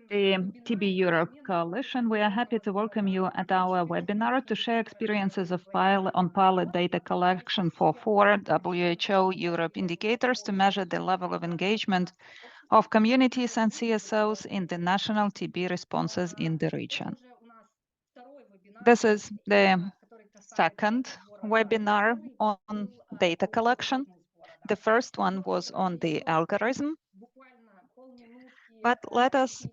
the TB Europe Coalition, we are happy to welcome you at our webinar to share experiences of pilot data collection for 4 WHO Europe indicators to measure the level of engagement of communities and CSOs in the national TB responses in the region. This is the second webinar on data collection. The first one was on the algorithm, but let us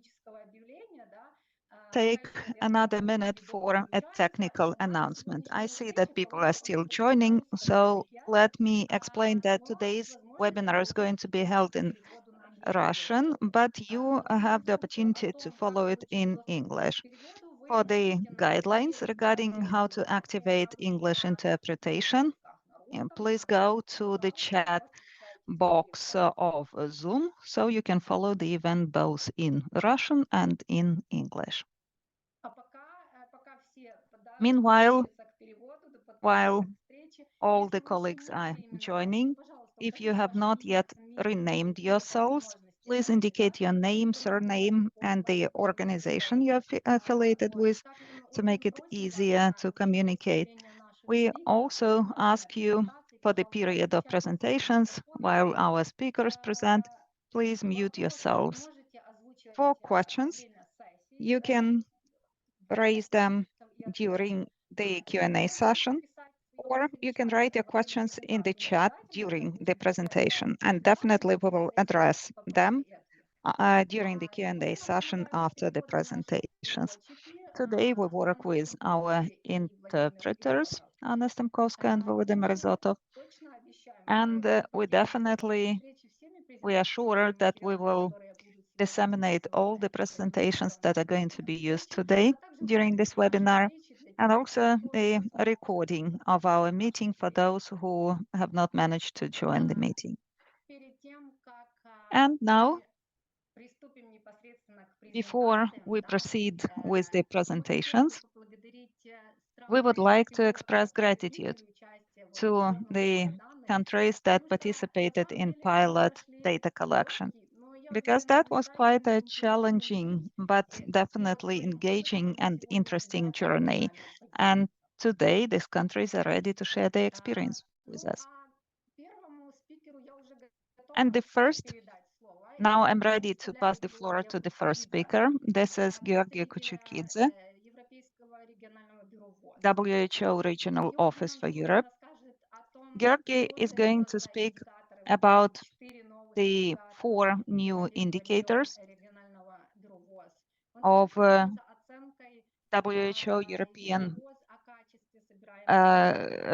take another minute for a technical announcement. I see that people are still joining, so let me explain that today's webinar is going to be held in Russian, but you have the opportunity to follow it in English. For the guidelines regarding how to activate English interpretation, please go to the chat box of Zoom so you can follow the event both in Russian and in English. Meanwhile, while all the colleagues are joining, if you have not yet renamed yourselves, please indicate your name, surname, and the organization you're affiliated with to make it easier to communicate. We also ask you for the period of presentations, while our speakers present, please mute yourselves. For questions, you can raise them during the Q&A session, or you can write your questions in the chat during the presentation, and definitely we will address them during the Q&A session after the presentations. Today we work with our interpreters, Anna Stemkovska and Volodymyr Zotov, and we are sure that we will disseminate all the presentations that are going to be used today during this webinar, and also a recording of our meeting for those who have not managed to join the meeting. And now, before we proceed with the presentations, we would like to express gratitude to the countries that participated in pilot data collection, because that was quite a challenging but definitely engaging and interesting journey. And today, these countries are ready to share their experience with us. And now I'm ready to pass the floor to the first speaker. This is Georgi Kuchukidze, WHO Regional Office for Europe. Georgi is going to speak about the 4 new indicators of WHO European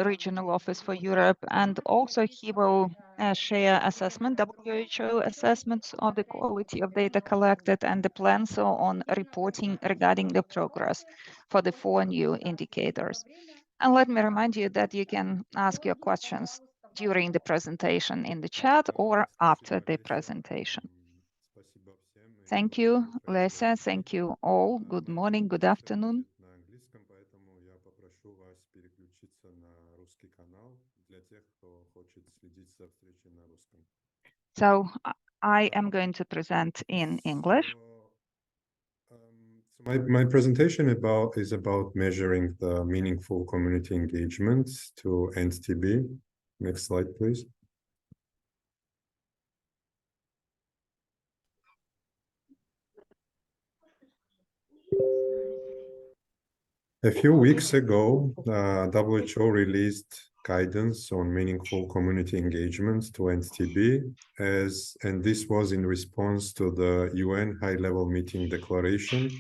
Regional Office for Europe, and also he will share WHO assessments of the quality of data collected and the plans on reporting regarding the progress for the 4 new indicators. And let me remind you that you can ask your questions during the presentation in the chat or after the presentation. Thank you, Lesa. Thank you all. Good morning, good afternoon. So I am going to present in English. My presentation is about measuring the meaningful community engagement to end TB. Next slide, please. A few weeks ago, WHO released guidance on meaningful community engagement to end TB, and this was in response to the UN high-level meeting declaration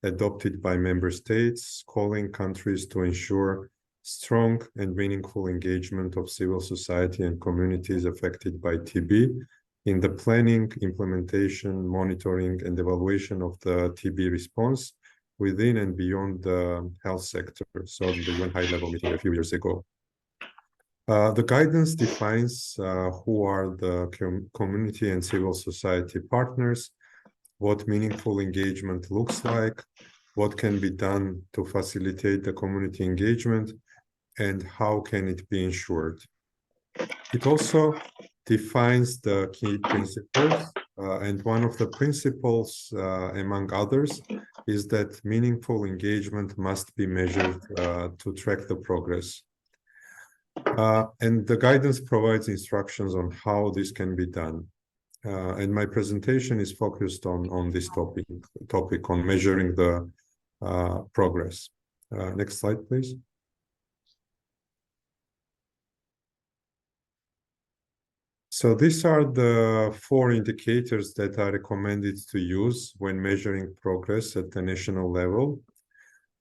adopted by member states, calling countries to ensure strong and meaningful engagement of civil society and communities affected by TB in the planning, implementation, monitoring, and evaluation of the TB response within and beyond the health sector. So the UN high-level meeting a few years ago. The guidance defines who are the community and civil society partners, what meaningful engagement looks like, what can be done to facilitate the community engagement, and how can it be ensured. It also defines the key principles. And one of the principles, among others, is that meaningful engagement must be measured to track the progress. And the guidance provides instructions on how this can be done. And my presentation is focused on this topic on measuring the progress. Next slide, please. So these are the 4 indicators that are recommended to use when measuring progress at the national level.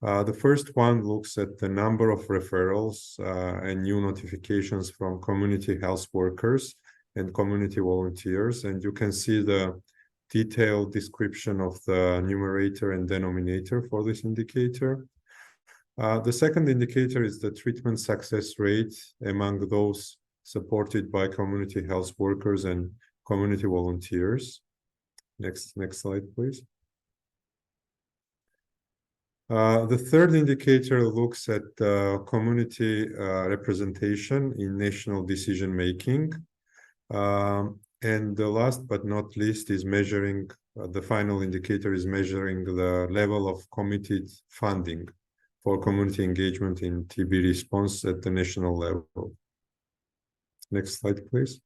The first one looks at the number of referrals and new notifications from community health workers and community volunteers. And you can see the detailed description of the numerator and denominator for this indicator. The second indicator is the treatment success rate among those supported by community health workers and community volunteers. Next slide, please. The third indicator looks at community representation in national decision making. And the last but not least is measuring, the final indicator is measuring the level of committed funding for community engagement in TB response at the national level. Next slide, please.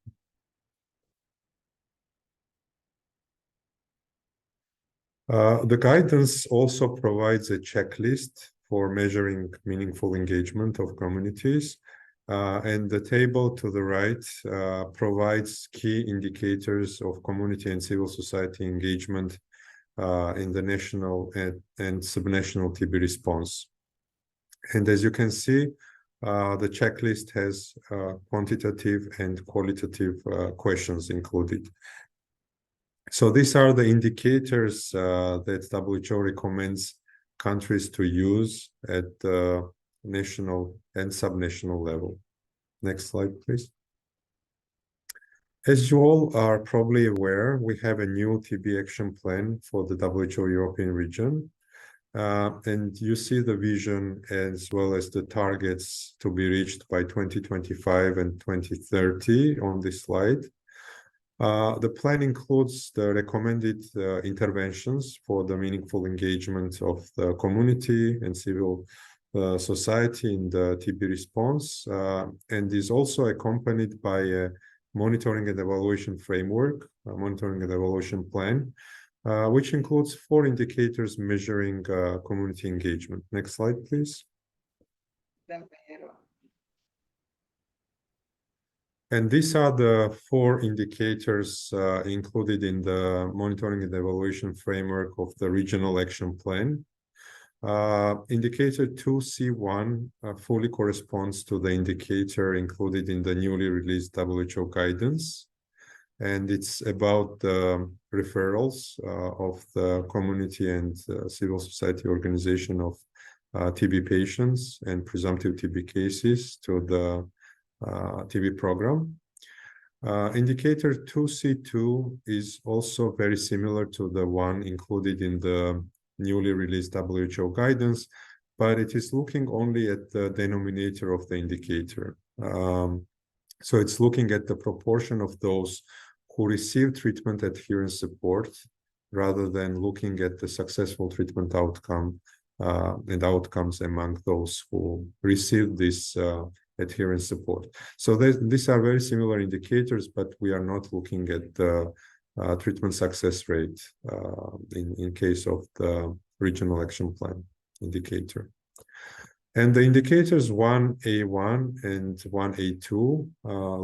The guidance also provides a checklist for measuring meaningful engagement of communities. And the table to the right provides key indicators of community and civil society engagement in the national and subnational TB response. And as you can see, the checklist has quantitative and qualitative questions included. So these are the indicators that WHO recommends countries to use at the national and subnational level. Next slide, please. As you all are probably aware, we have a new TB action plan for the WHO European region. And you see the vision as well as the targets to be reached by 2025 and 2030 on this slide. The plan includes the recommended interventions for the meaningful engagement of the community and civil society in the TB response, and is also accompanied by a monitoring and evaluation framework, a monitoring and evaluation plan, which includes 4 indicators measuring community engagement. Next slide, please. And these are the 4 indicators included in the monitoring and evaluation framework of the regional action plan. Indicator 2C1 fully corresponds to the indicator included in the newly released WHO guidance. And it's about the referrals of the community and civil society organization of TB patients and presumptive TB cases to the TB program. Indicator 2C2 is also very similar to the one included in the newly released WHO guidance, but it is looking only at the denominator of the indicator. So it's looking at the proportion of those who receive treatment adherence support rather than looking at the successful treatment outcome and outcomes among those who receive this adherence support. So these are very similar indicators, but we are not looking at the treatment success rate in case of the regional action plan indicator. And the indicators 1A1 and 1A2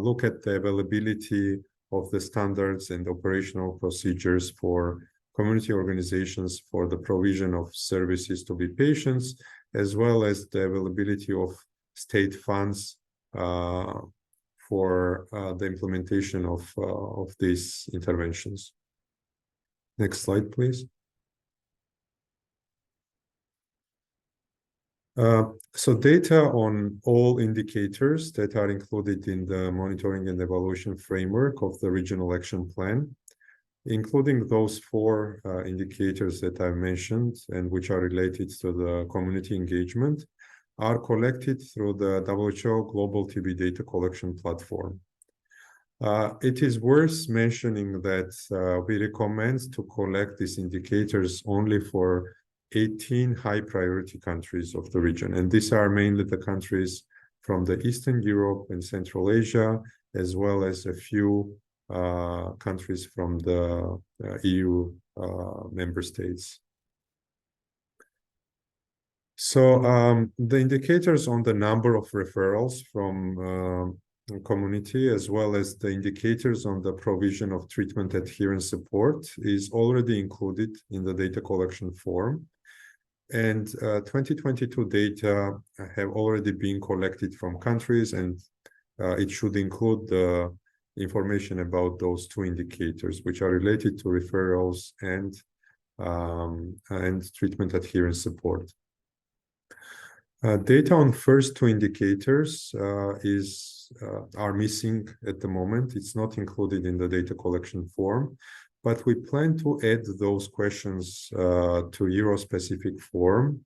look at the availability of the standards and operational procedures for community organizations for the provision of services to be patients, as well as the availability of state funds for the implementation of these interventions. Next slide, please. So data on all indicators that are included in the monitoring and evaluation framework of the regional action plan, including those 4 indicators that I mentioned and which are related to the community engagement, are collected through the WHO Global TB Data Collection Platform. It is worth mentioning that we recommend to collect these indicators only for 18 high priority countries of the region. And these are mainly the countries from the Eastern Europe and Central Asia, as well as a few countries from the EU member states. So the indicators on the number of referrals from community, as well as the indicators on the provision of treatment adherence support, is already included in the data collection form. And 2022 data have already been collected from countries, and it should include the information about those two indicators, which are related to referrals and treatment adherence support. Data on first two indicators are missing at the moment. It's not included in the data collection form, but we plan to add those questions to Euro-specific form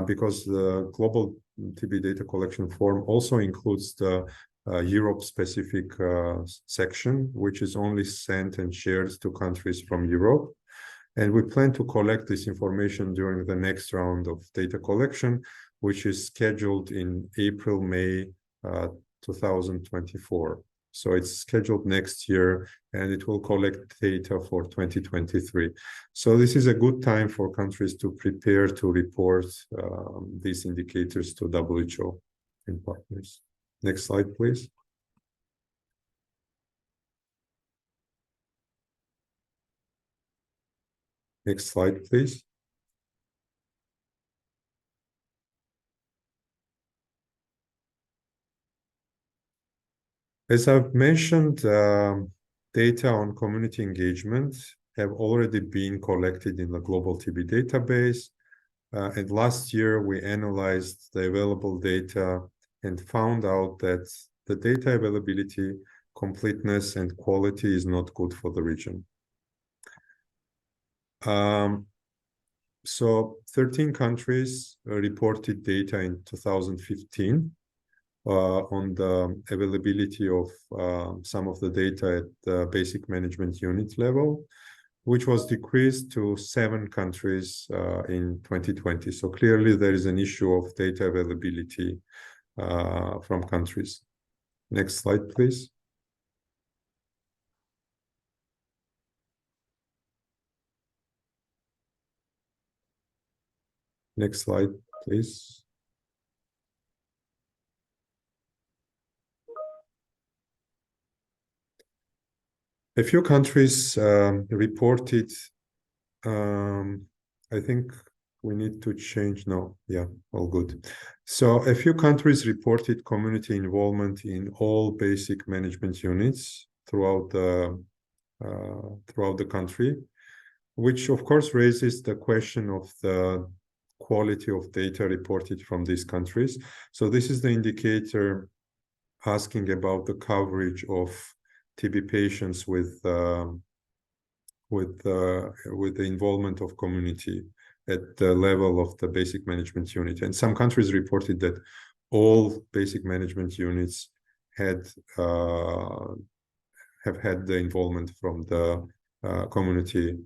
because the global TB data collection form also includes the Europe-specific section, which is only sent and shared to countries from Europe. And we plan to collect this information during the next round of data collection, which is scheduled in April, May 2024. So it's scheduled next year, and it will collect data for 2023. So this is a good time for countries to prepare to report these indicators to WHO and partners. Next slide, please. Next slide, please. As I've mentioned, data on community engagement have already been collected in the global TB database. And last year, we analyzed the available data and found out that the data availability, completeness, and quality is not good for the region. So 13 countries reported data in 2015 on the availability of some of the data at the basic management unit level, which was decreased to 7 countries in 2020. So clearly there is an issue of data availability from countries. Next slide, please. Next slide, please. A few countries reported, I think we need to change, no, yeah, all good. So a few countries reported community involvement in all basic management units throughout the country, which of course raises the question of the quality of data reported from these countries. So this is the indicator asking about the coverage of TB patients with the involvement of community at the level of the basic management unit. And some countries reported that all basic management units have had the involvement from the community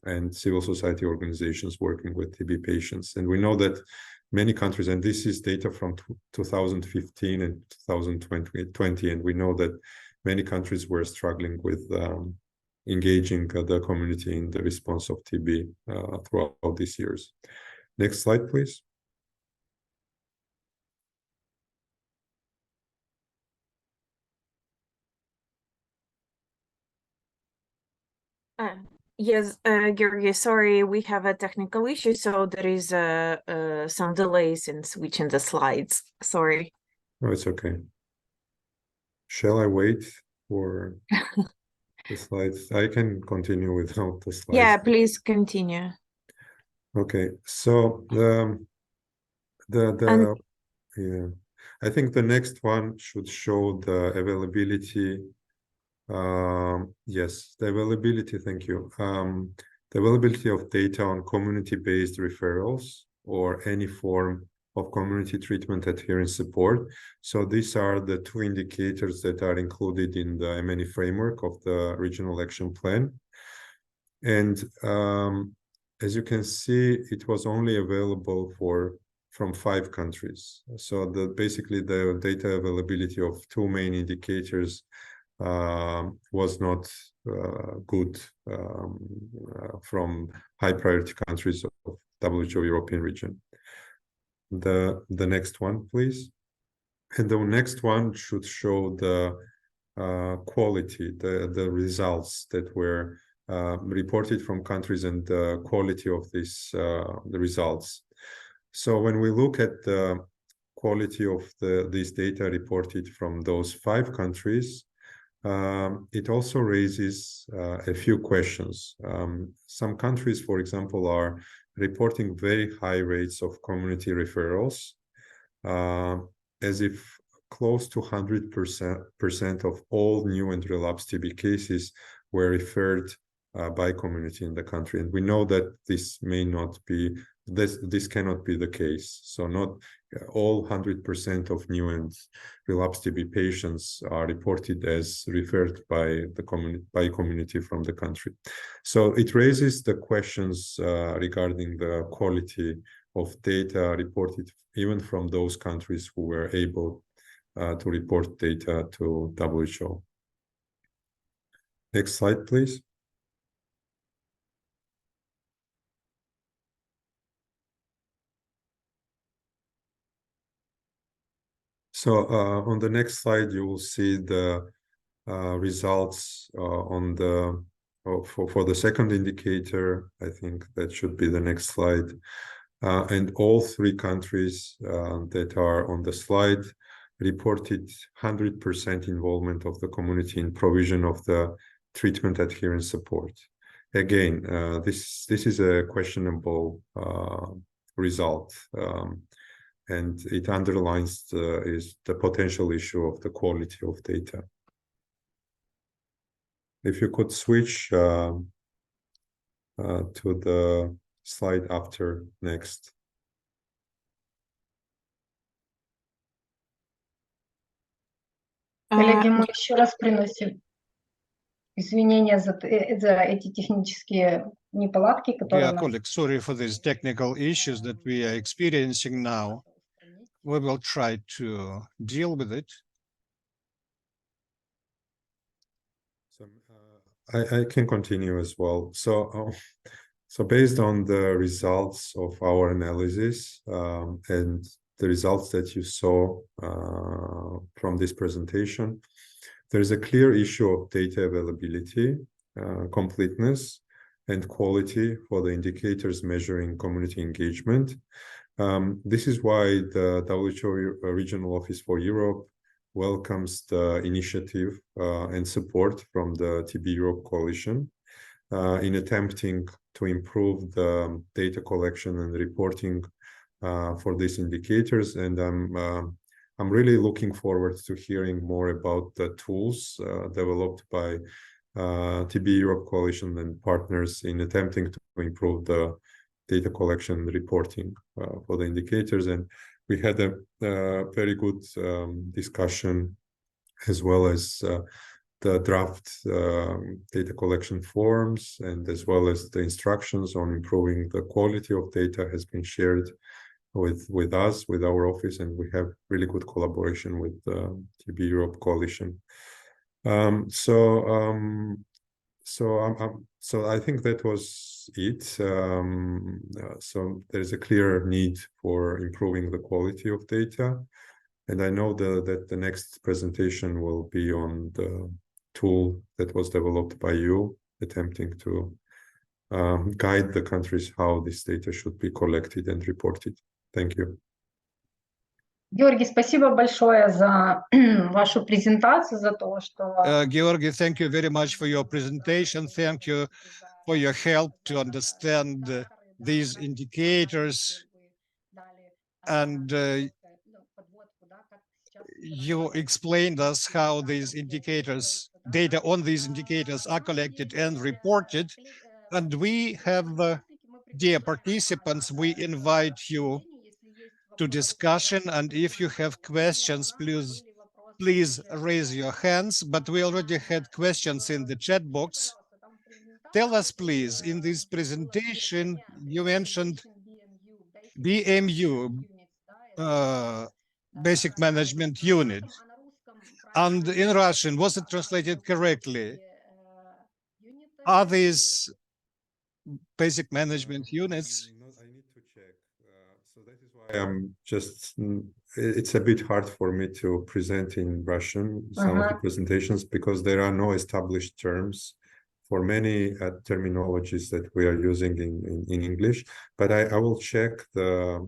and civil society organizations working with TB patients. And we know that many countries, and this is data from 2015 and 2020, and we know that many countries were struggling with engaging the community in the response of TB throughout these years. Next slide, please. Yes, Georgi, sorry, we have a technical issue, so there is some delays in switching the slides. Sorry. No, it's okay. Shall I wait for the slides? I can continue without the slides. Yeah, please continue. Okay, so yeah, I think the next one should show the availability. Yes, the availability, thank you. The availability of data on community-based referrals or any form of community treatment adherence support. So these are the two indicators that are included in the MNE framework of the Regional Action Plan. And as you can see, it was only available from 5 countries. So basically the data availability of 2 main indicators was not good from high priority countries of WHO European region. The next one, please. And the next one should show the quality, the results that were reported from countries and the quality of the results. So when we look at the quality of these data reported from those 5 countries, it also raises a few questions. Some countries, for example, are reporting very high rates of community referrals, as if close to 100% of all new and relapsed TB cases were referred by community in the country. And we know that this may not be, this cannot be the case. So not all 100% of new and relapsed TB patients are reported as referred by the community from the country. So it raises the questions regarding the quality of data reported even from those countries who were able to report data to WHO. Next slide, please. So on the next slide, you will see the results on the for the second indicator. I think that should be the next slide. And all 3 countries that are on the slide reported 100% involvement of the community in provision of the treatment adherence support. Again, this is a questionable result. And it underlines the potential issue of the quality of data. If you could switch to the slide after next. Коллеги, мы еще раз приносим извинения за эти технические неполадки, которые... Dear colleagues, sorry for these technical issues that we are experiencing now. We will try to deal with it. So I can continue as well. So based on the results of our analysis and the results that you saw from this presentation, there is a clear issue of data availability, completeness, and quality for the indicators measuring community engagement. This is why the WHO Regional Office for Europe welcomes the initiative and support from the TB Europe Coalition in attempting to improve the data collection and reporting for these indicators. And I'm really looking forward to hearing more about the tools developed by TB Europe Coalition and partners in attempting to improve the data collection and reporting for the indicators. And we had a very good discussion, as well as the draft data collection forms, and as well as the instructions on improving the quality of data has been shared with us, with our office, and we have really good collaboration with the TB Europe Coalition. So I think that was it. So there is a clear need for improving the quality of data. And I know that the next presentation will be on the tool that was developed by you, attempting to guide the countries how this data should be collected and reported. Thank you. Георгий, спасибо большое за вашу презентацию, за то, что... Georgi, thank you very much for your presentation. Thank you for your help to understand these indicators. And you explained us how these indicators, data on these indicators are collected and reported. And we have, dear participants, we invite you to discussion. And if you have questions, please raise your hands. But we already had questions in the chat box. Tell us, please, in this presentation, you mentioned BMU, Basic Management Unit. And in Russian, was it translated correctly? Are these basic management units? I need to check. So that is why I'm just, it's a bit hard for me to present in Russian some of the presentations because there are no established terms for many terminologies that we are using in English. But I will check the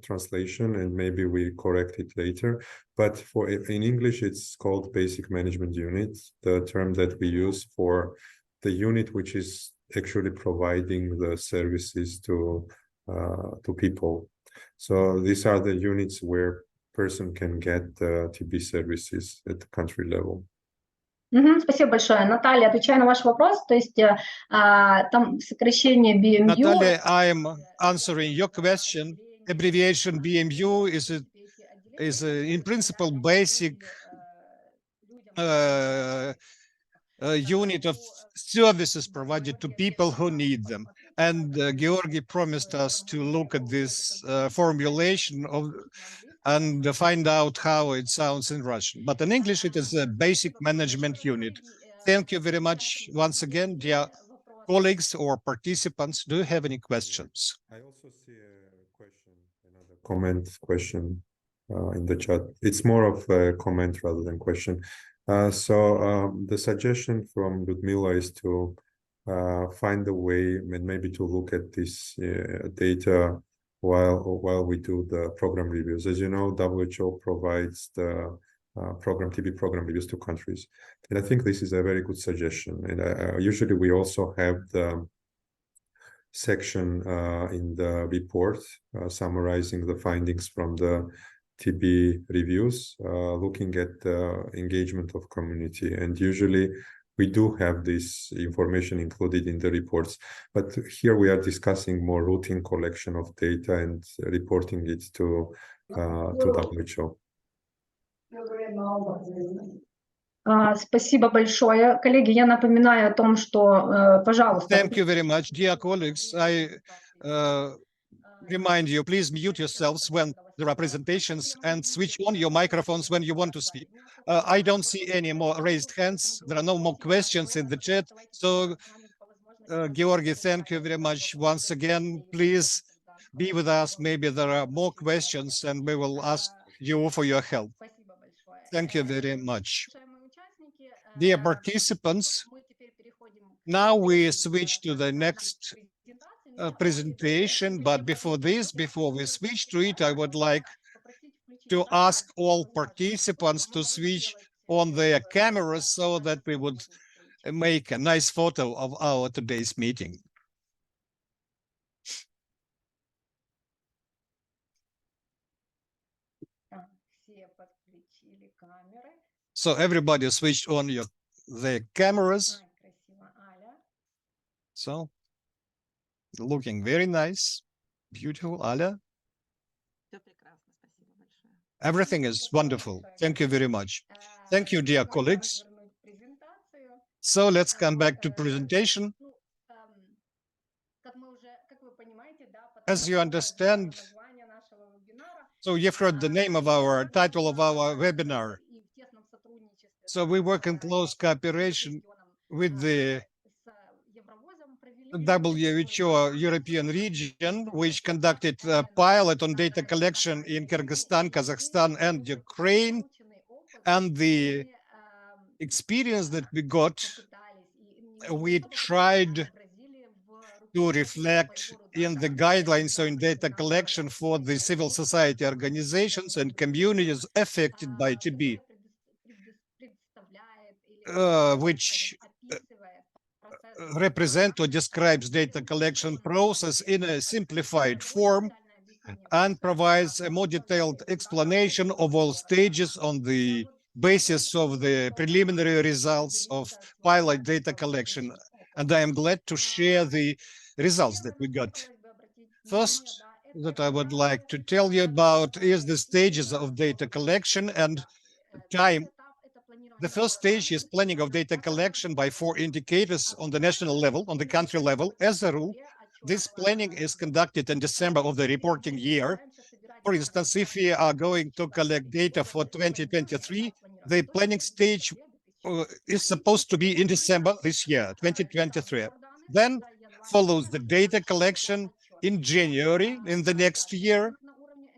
translation and maybe we correct it later. But in English, it's called Basic Management Unit, the term that we use for the unit which is actually providing the services to people. So these are the units where person can get the TB services at the country level. Спасибо большое. Наталья, отвечая на ваш вопрос, то есть там сокращение BMU... Natalia, I'm answering your question. Abbreviation BMU is in principle basic unit of services provided to people who need them. And Georgi promised us to look at this formulation and find out how it sounds in Russian. But in English, it is a basic management unit. Thank you very much once again, dear colleagues or participants. Do you have any questions? I also see a question, another comment question in the chat. It's more of a comment rather than question. So the suggestion from Ludmila is to find a way and maybe to look at this data while we do the program reviews. As you know, WHO provides the TB program reviews to countries. And I think this is a very good suggestion. And usually we also have the section in the report summarizing the findings from the TB reviews, looking at the engagement of community. And usually we do have this information included in the reports. But here we are discussing more routine collection of data and reporting it to WHO. Спасибо большое. Коллеги, я напоминаю о том, что, пожалуйста... Thank you very much, dear colleagues. I remind you, please mute yourselves when there are presentations and switch on your microphones when you want to speak. I don't see any more raised hands. There are no more questions in the chat. So, Georgi, thank you very much once again. Please be with us. Maybe there are more questions and we will ask you for your help. Thank you very much. Dear participants, now we switch to the next presentation, but before we switch to it, I would like to ask all participants to switch on their cameras so that we would make a nice photo of our today's meeting. So everybody switched on their cameras. So looking very nice, beautiful, Alia. Everything is wonderful. Thank you very much. Thank you, dear colleagues. So let's come back to presentation. As you understand, so you've heard the name of our title of our webinar. So we work in close cooperation with the WHO European region, which conducted a pilot on data collection in Kyrgyzstan, Kazakhstan, and Ukraine. And the experience that we got, we tried to reflect in the guidelines on data collection for the civil society organizations and communities affected by TB, which represent or describes data collection process in a simplified form and provides a more detailed explanation of all stages on the basis of the preliminary results of pilot data collection. And I am glad to share the results that we got. First, that I would like to tell you about is the stages of data collection and time. The first stage is planning of data collection by 4 indicators on the national level, on the country level. As a rule, this planning is conducted in December of the reporting year. For instance, if we are going to collect data for 2023, the planning stage is supposed to be in December this year, 2023. Then follows the data collection in January in the next year,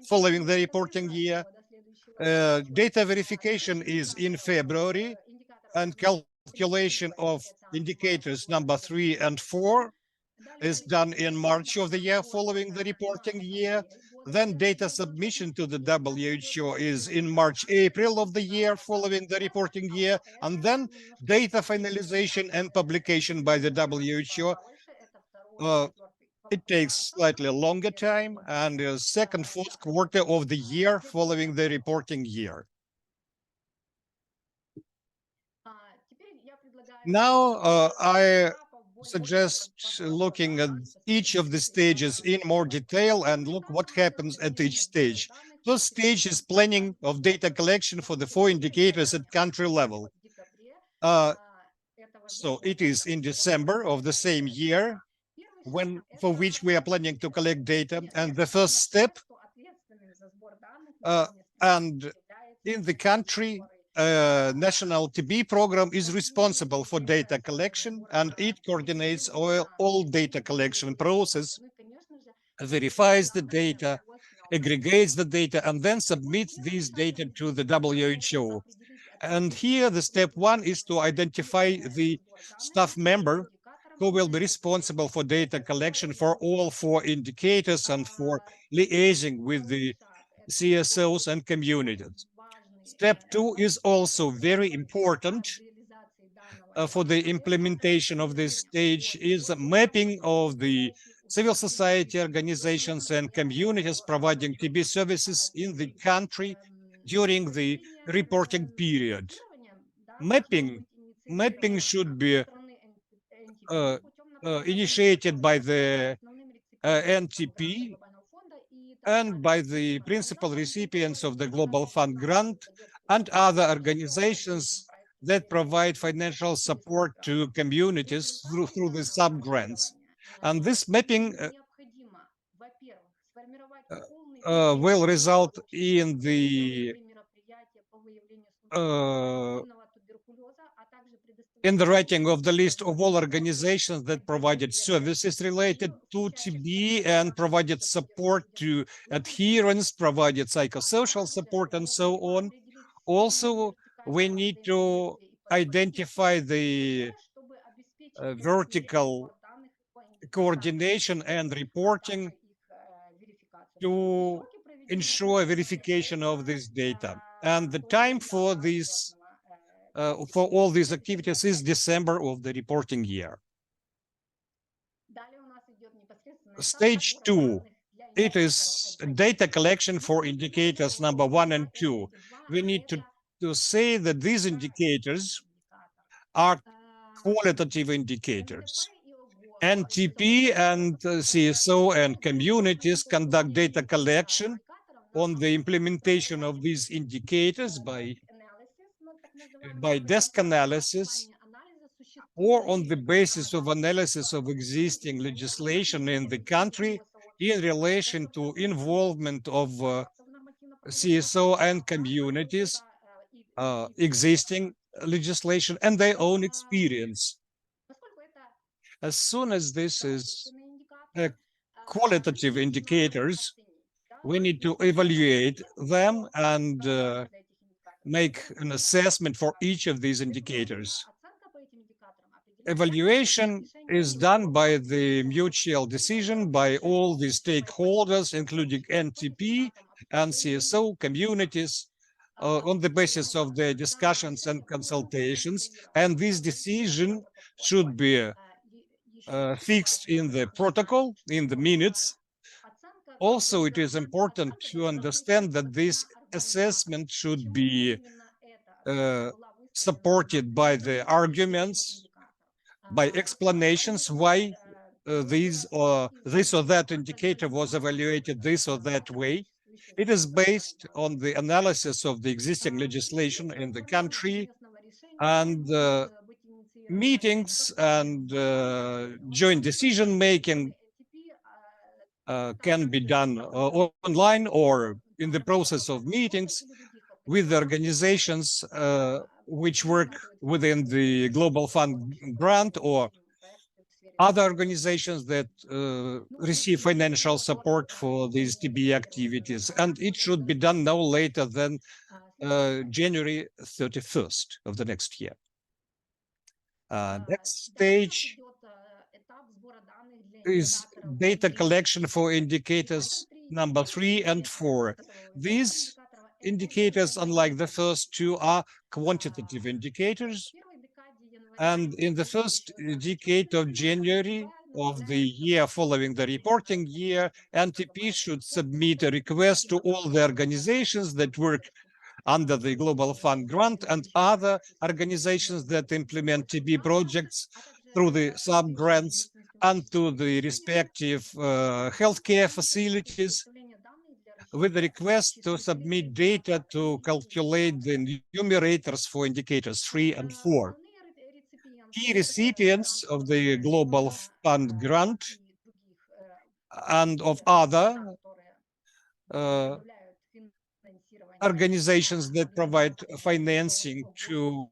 following the reporting year. Data verification is in February, and calculation of indicators number 3 and 4 is done in March of the year following the reporting year. Then data submission to the WHO is in March, April of the year following the reporting year. And then data finalization and publication by the WHO. It takes slightly longer time, and the second, fourth quarter of the year following the reporting year. Now, I suggest looking at each of the stages in more detail and look what happens at each stage. First stage is planning of data collection for the 4 indicators at country level. So it is in December of the same year for which we are planning to collect data. And the first step, and in the country, national TB program is responsible for data collection, and it coordinates all data collection process, verifies the data, aggregates the data, and then submits these data to the WHO. And here the step 1 is to identify the staff member who will be responsible for data collection for all 4 indicators and for liaising with the CSOs and communities. Step 2 is also very important for the implementation of this stage, is a mapping of the civil society organizations and communities providing TB services in the country during the reporting period. Mapping should be initiated by the NTP and by the principal recipients of the Global Fund grant and other organizations that provide financial support to communities through the sub-grants. And this mapping will result in the writing of the list of all organizations that provided services related to TB and provided support to adherence, provided psychosocial support, and so on. Also, we need to identify the vertical coordination and reporting to ensure verification of this data. And the time for this, for all these activities is December of the reporting year. Stage 2, it is data collection for indicators number 1 and 2. We need to say that these indicators are qualitative indicators. NTP and CSO and communities conduct data collection on the implementation of these indicators by desk analysis or on the basis of analysis of existing legislation in the country in relation to involvement of CSO and communities, existing legislation, and their own experience. As soon as this is qualitative indicators, we need to evaluate them and make an assessment for each of these indicators. Evaluation is done by the mutual decision by all the stakeholders, including NTP and CSO communities, on the basis of their discussions and consultations. And this decision should be fixed in the protocol, in the minutes. Also, it is important to understand that this assessment should be supported by the arguments, by explanations why this or that indicator was evaluated this or that way. It is based on the analysis of the existing legislation in the country and meetings and joint decision making can be done online or in the process of meetings with the organizations which work within the Global Fund grant or other organizations that receive financial support for these TBE activities. And it should be done no later than January 31st of the next year. Next stage is data collection for indicators number 3 and 4. These indicators, unlike the first two, are quantitative indicators. And in the first decade of January of the year following the reporting year, NTP should submit a request to all the organizations that work under the Global Fund grant and other organizations that implement TB projects through the sub-grants and to the respective healthcare facilities with the request to submit data to calculate the numerators for indicators 3 and 4. Key recipients of the Global Fund grant and of other organizations that provide financing to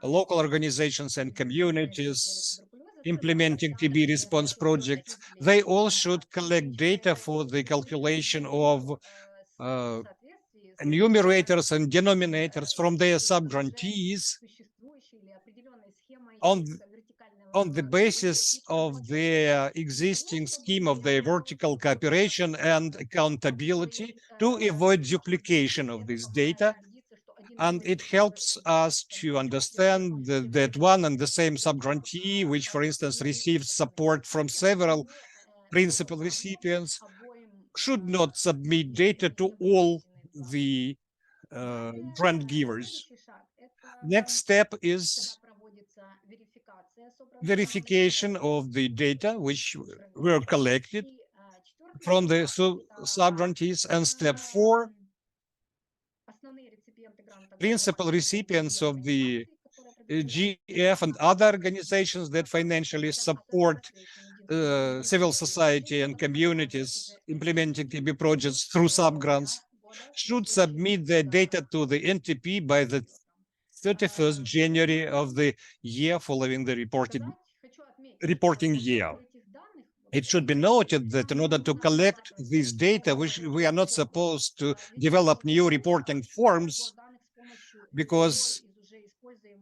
local organizations and communities implementing TB response projects, they all should collect data for the calculation of numerators and denominators from their sub-grantees on the basis of their existing scheme of their vertical cooperation and accountability to avoid duplication of this data. And it helps us to understand that one and the same sub-grantee, which, for instance, receives support from several principal recipients, should not submit data to all the grant givers. Next step is verification of the data which were collected from the sub-grantees, and step 4, principal recipients of the GF and other organizations that financially support civil society and communities implementing TB projects through sub-grants should submit their data to the NTP by the 31st January of the year following the reporting year. It should be noted that in order to collect this data, we are not supposed to develop new reporting forms because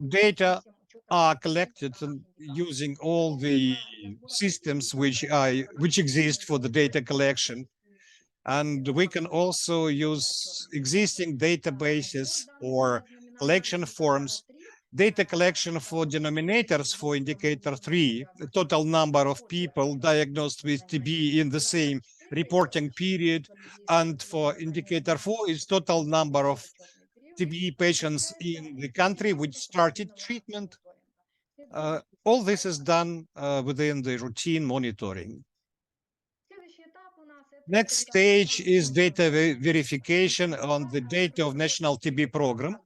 data are collected using all the systems which exist for the data collection. And we can also use existing databases or collection forms, data collection for denominators for indicator 3, the total number of people diagnosed with TB in the same reporting period, and for indicator 4 is total number of TB patients in the country which started treatment. All this is done within the routine monitoring. Next stage is data verification on the data of National TB Program.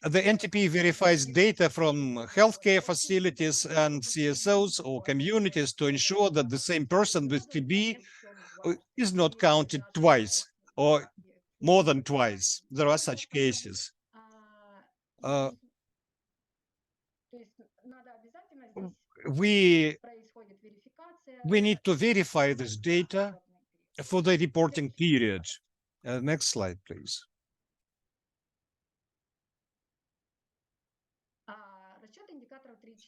The NTP verifies data from healthcare facilities and CSOs or communities to ensure that the same person with TB is not counted twice or more than twice. There are such cases. We need to verify this data for the reporting period. Next slide, please.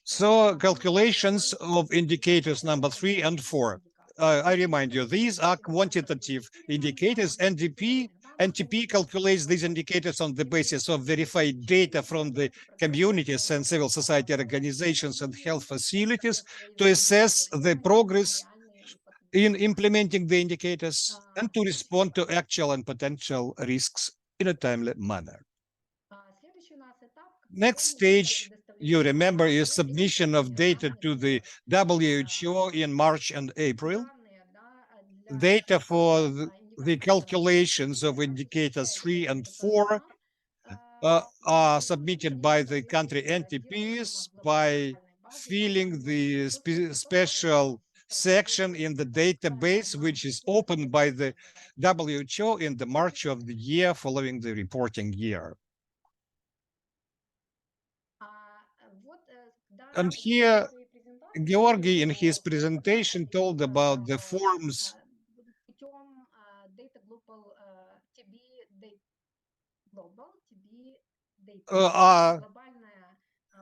So calculations of indicators number 3 and 4. I remind you, these are quantitative indicators. NTP calculates these indicators on the basis of verified data from the communities and civil society organizations and health facilities to assess the progress in implementing the indicators and to respond to actual and potential risks in a timely manner. Next stage you remember, is submission of data to the WHO in March and April. Data for the calculations of indicators 3 and 4 are submitted by the country NTPs by filling the special section in the database, which is opened by the WHO in the March of the year following the reporting year. And here, Georgi in his presentation told about the forms are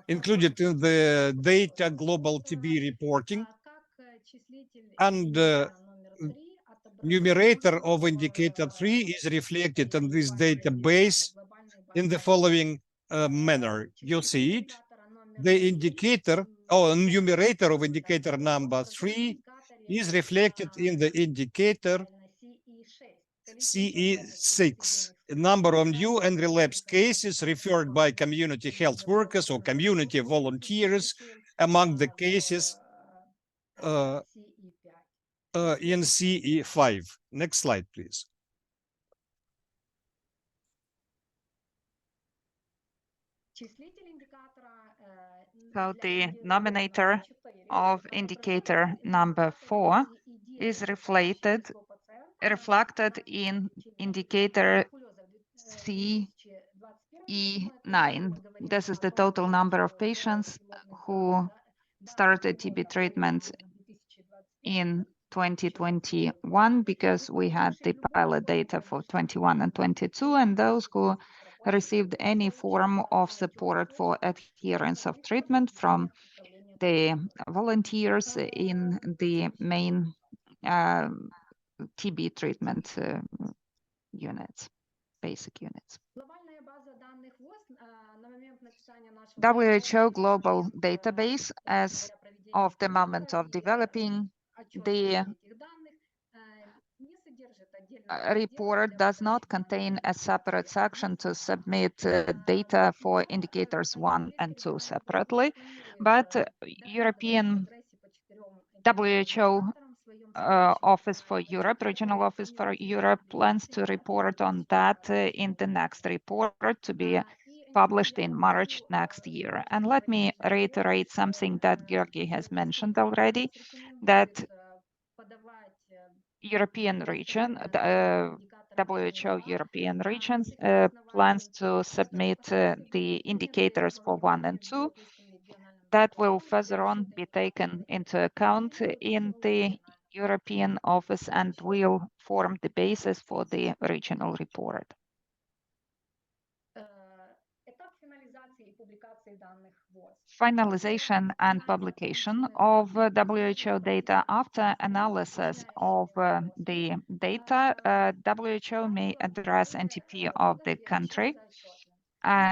included in the data global TB reporting, and numerator of indicator 3 is reflected in this database in the following manner. You see it. The indicator or numerator of indicator number 3 is reflected in the indicator CE6, number of new and relapsed cases referred by community health workers or community volunteers among the cases in CE5. Next slide, please. So the nominator of indicator number 4 is reflected in indicator CE9. This is the total number of patients who started TB treatment in 2021, because we had the pilot data for 21 and 22, and those who received any form of support for adherence of treatment from the volunteers in the main TB treatment units, basic units. WHO global database, as of the moment of developing the report, does not contain a separate section to submit data for indicators 1 and 2 separately, but European WHO Office for Europe, Regional Office for Europe, plans to report on that in the next report to be published in March next year. And let me reiterate something that Georgi has mentioned already, that European region, WHO European regions plans to submit the indicators for 1 and 2. That will further on be taken into account in the European office and will form the basis for the regional report. Finalization and publication of WHO data. After analysis of the data, WHO may address NTP of the country,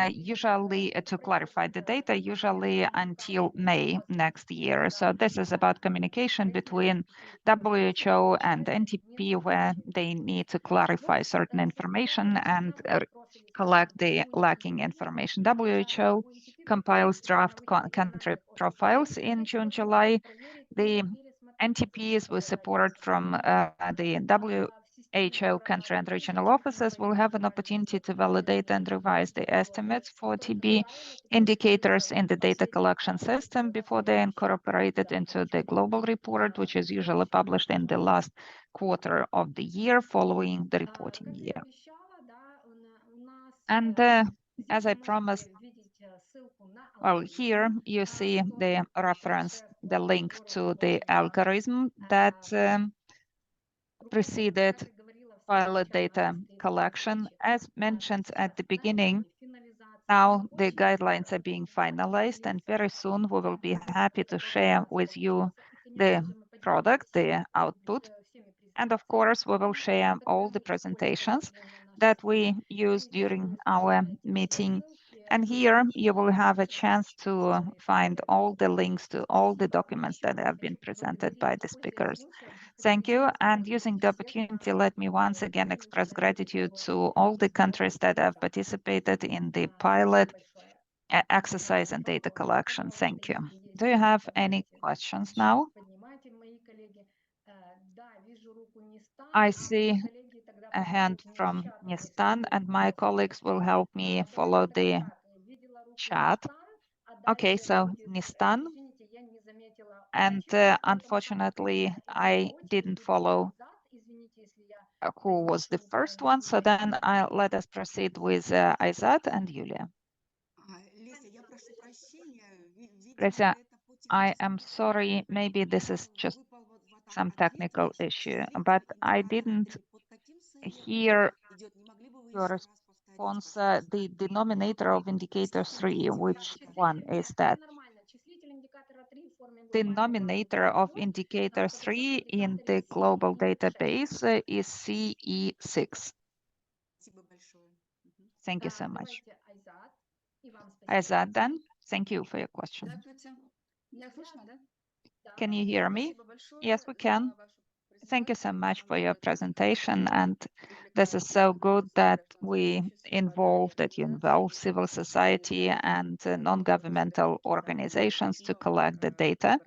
usually to clarify the data, usually until May next year. So this is about communication between WHO and NTP, where they need to clarify certain information and collect the lacking information. WHO compiles draft country profiles in June, July. The NTPs with support from the WHO country and regional offices will have an opportunity to validate and revise the estimates for TB indicators in the data collection system before they are incorporated into the global report, which is usually published in the last quarter of the year following the reporting year. And as I promised, well, here you see the reference, the link to the algorithm that preceded pilot data collection. As mentioned at the beginning, now the guidelines are being finalized, and very soon we will be happy to share with you the product, the output. And of course, we will share all the presentations that we used during our meeting. And here you will have a chance to find all the links to all the documents that have been presented by the speakers. Thank you. And using the opportunity, let me once again express gratitude to all the countries that have participated in the pilot exercise and data collection. Thank you. Do you have any questions now? I see a hand from Nistan, and my colleagues will help me follow the chat. Okay, so Nistan, and unfortunately, I didn't follow who was the first one. So then let us proceed with Aizat and Yulia. Lesia, I am sorry, maybe this is just some technical issue, but I didn't hear your response, the denominator of indicator 3, which one is that? Denominator of indicator 3 in the global database is CE6. Thank you so much. Aizat, then, thank you for your question. Can you hear me? Yes, we can. Thank you so much for your presentation, and this is so good that you involve civil society and non-governmental organizations to collect the data.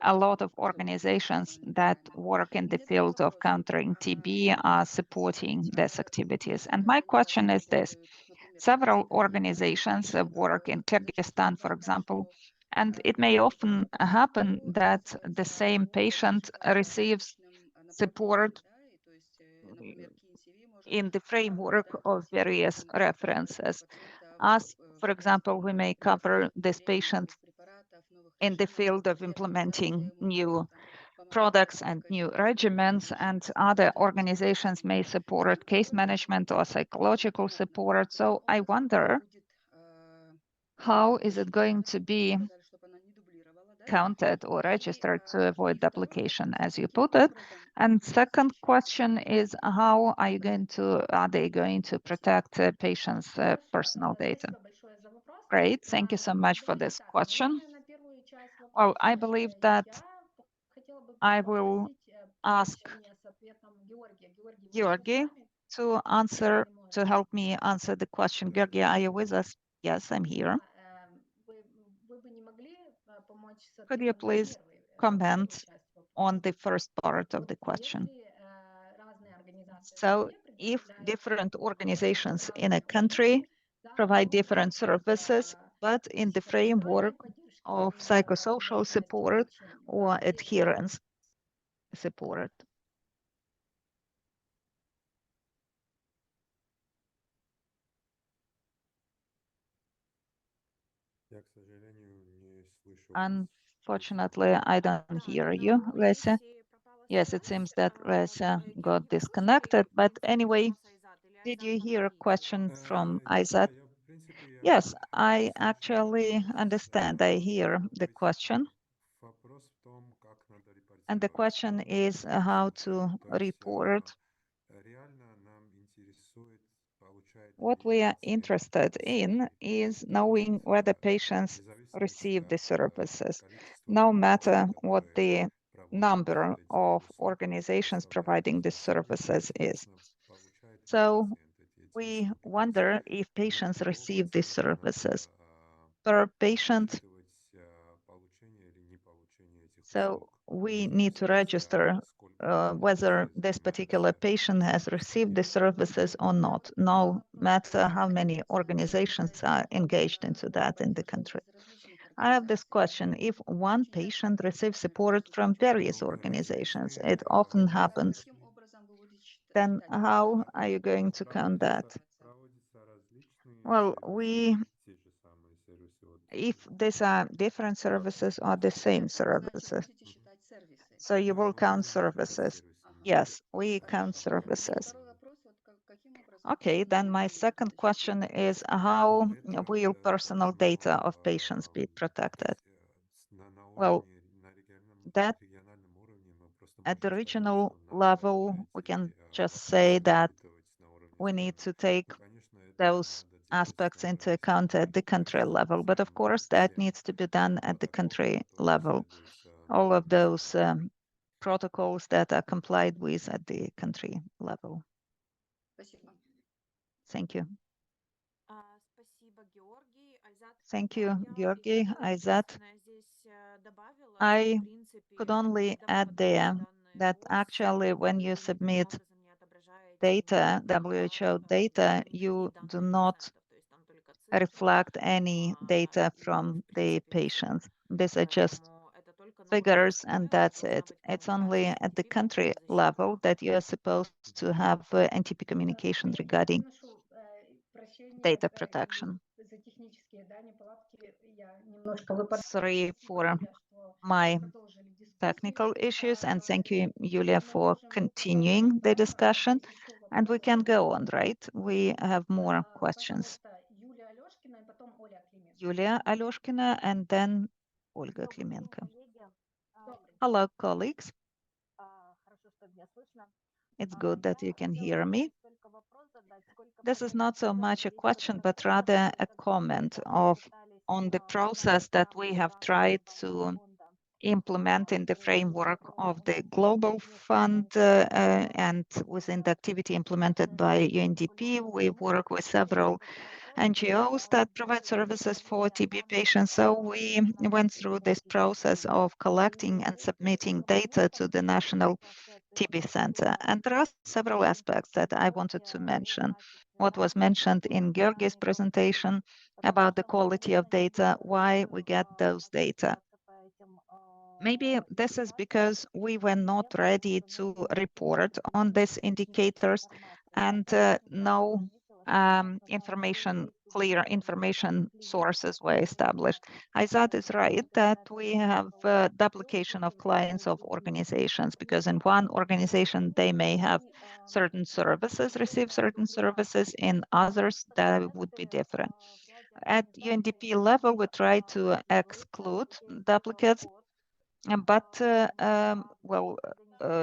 A lot of organizations that work in the field of countering TB are supporting these activities. And my question is this: several organizations work in Kyrgyzstan, for example, and it may often happen that the same patient receives support in the framework of various references. As, for example, we may cover this patient in the field of implementing new products and new regimens, and other organizations may support case management or psychological support. So I wonder, how is it going to be counted or registered to avoid duplication, as you put it? And second question is, how are they going to protect patients' personal data? Great, thank you so much for this question. Well, I believe that I will ask Georgi to help me answer the question. Georgi, are you with us? Yes, I'm here. Could you please comment on the first part of the question? So if different organizations in a country provide different services, but in the framework of psychosocial support or adherence support. Unfortunately, I don't hear you, Lesia. Yes, it seems that Lesia got disconnected, but anyway, did you hear a question from Aizat? Yes, I actually understand. I hear the question. And the question is how to report. What we are interested in is knowing whether patients receive the services, no matter what the number of organizations providing the services is. So we wonder if patients receive these services per patient. So we need to register whether this particular patient has received the services or not, no matter how many organizations are engaged into that in the country. I have this question: if one patient receives support from various organizations, it often happens, then how are you going to count that? Well, if these are different services or the same services, so you will count services. Yes, we count services. Okay, then my second question is, how will personal data of patients be protected? Well, that at the regional level, we can just say that we need to take those aspects into account at the country level. But of course, that needs to be done at the country level. All of those protocols that are complied with at the country level. Thank you. Thank you, Georgi, Aizat. I could only add there that actually when you submit data, WHO data, you do not reflect any data from the patients. These are just figures and that's it. It's only at the country level that you are supposed to have NTP communication regarding data protection. Sorry for my technical issues and thank you, Yulia, for continuing the discussion. And we can go on, right? We have more questions. Yulia Alyoshkina and then Olga Klimenko. Hello, colleagues. It's good that you can hear me. This is not so much a question, but rather a comment on the process that we have tried to implement in the framework of the Global Fund and within the activity implemented by UNDP. We work with several NGOs that provide services for TB patients. So we went through this process of collecting and submitting data to the National TB Center. And there are several aspects that I wanted to mention. What was mentioned in Georgi's presentation about the quality of data, why we get those data. Maybe this is because we were not ready to report on these indicators and no clear information sources were established. Aizat is right that we have duplication of clients of organizations because in one organization they may have certain services, receive certain services, in others that would be different. At UNDP level, we try to exclude duplicates, but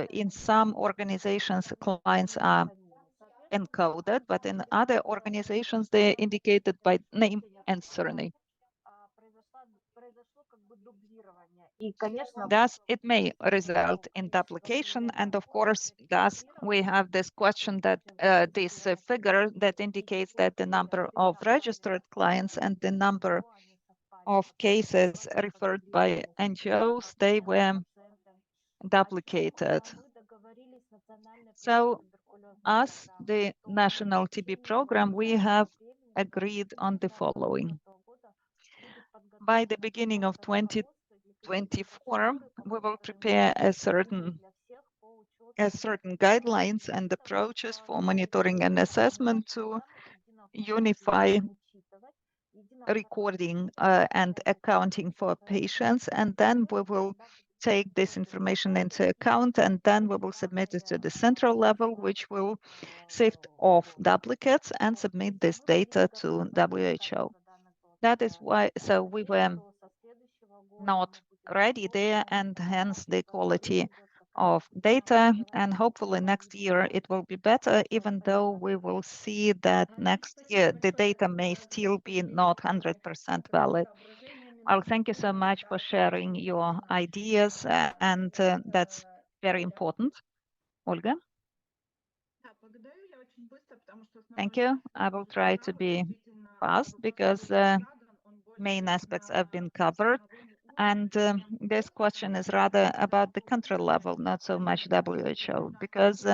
in some organizations, clients are encoded, but in other organizations, they're indicated by name and surname. Thus, it may result in duplication. And of course, thus, we have this question that this figure that indicates that the number of registered clients and the number of cases referred by NGOs, they were duplicated. So as the National TB Program, we have agreed on the following. By the beginning of 2024, we will prepare a certain guidelines and approaches for monitoring and assessment to unify recording and accounting for patients, and then we will take this information into account and then we will submit it to the central level, which will sift off duplicates and submit this data to WHO. That is why, so we were not ready there and hence the quality of data, and hopefully next year it will be better, even though we will see that next year the data may still be not 100% valid. Well, thank you so much for sharing your ideas, and that's very important. Olga? Thank you. I will try to be fast because main aspects have been covered. And this question is rather about the country level, not so much WHO, because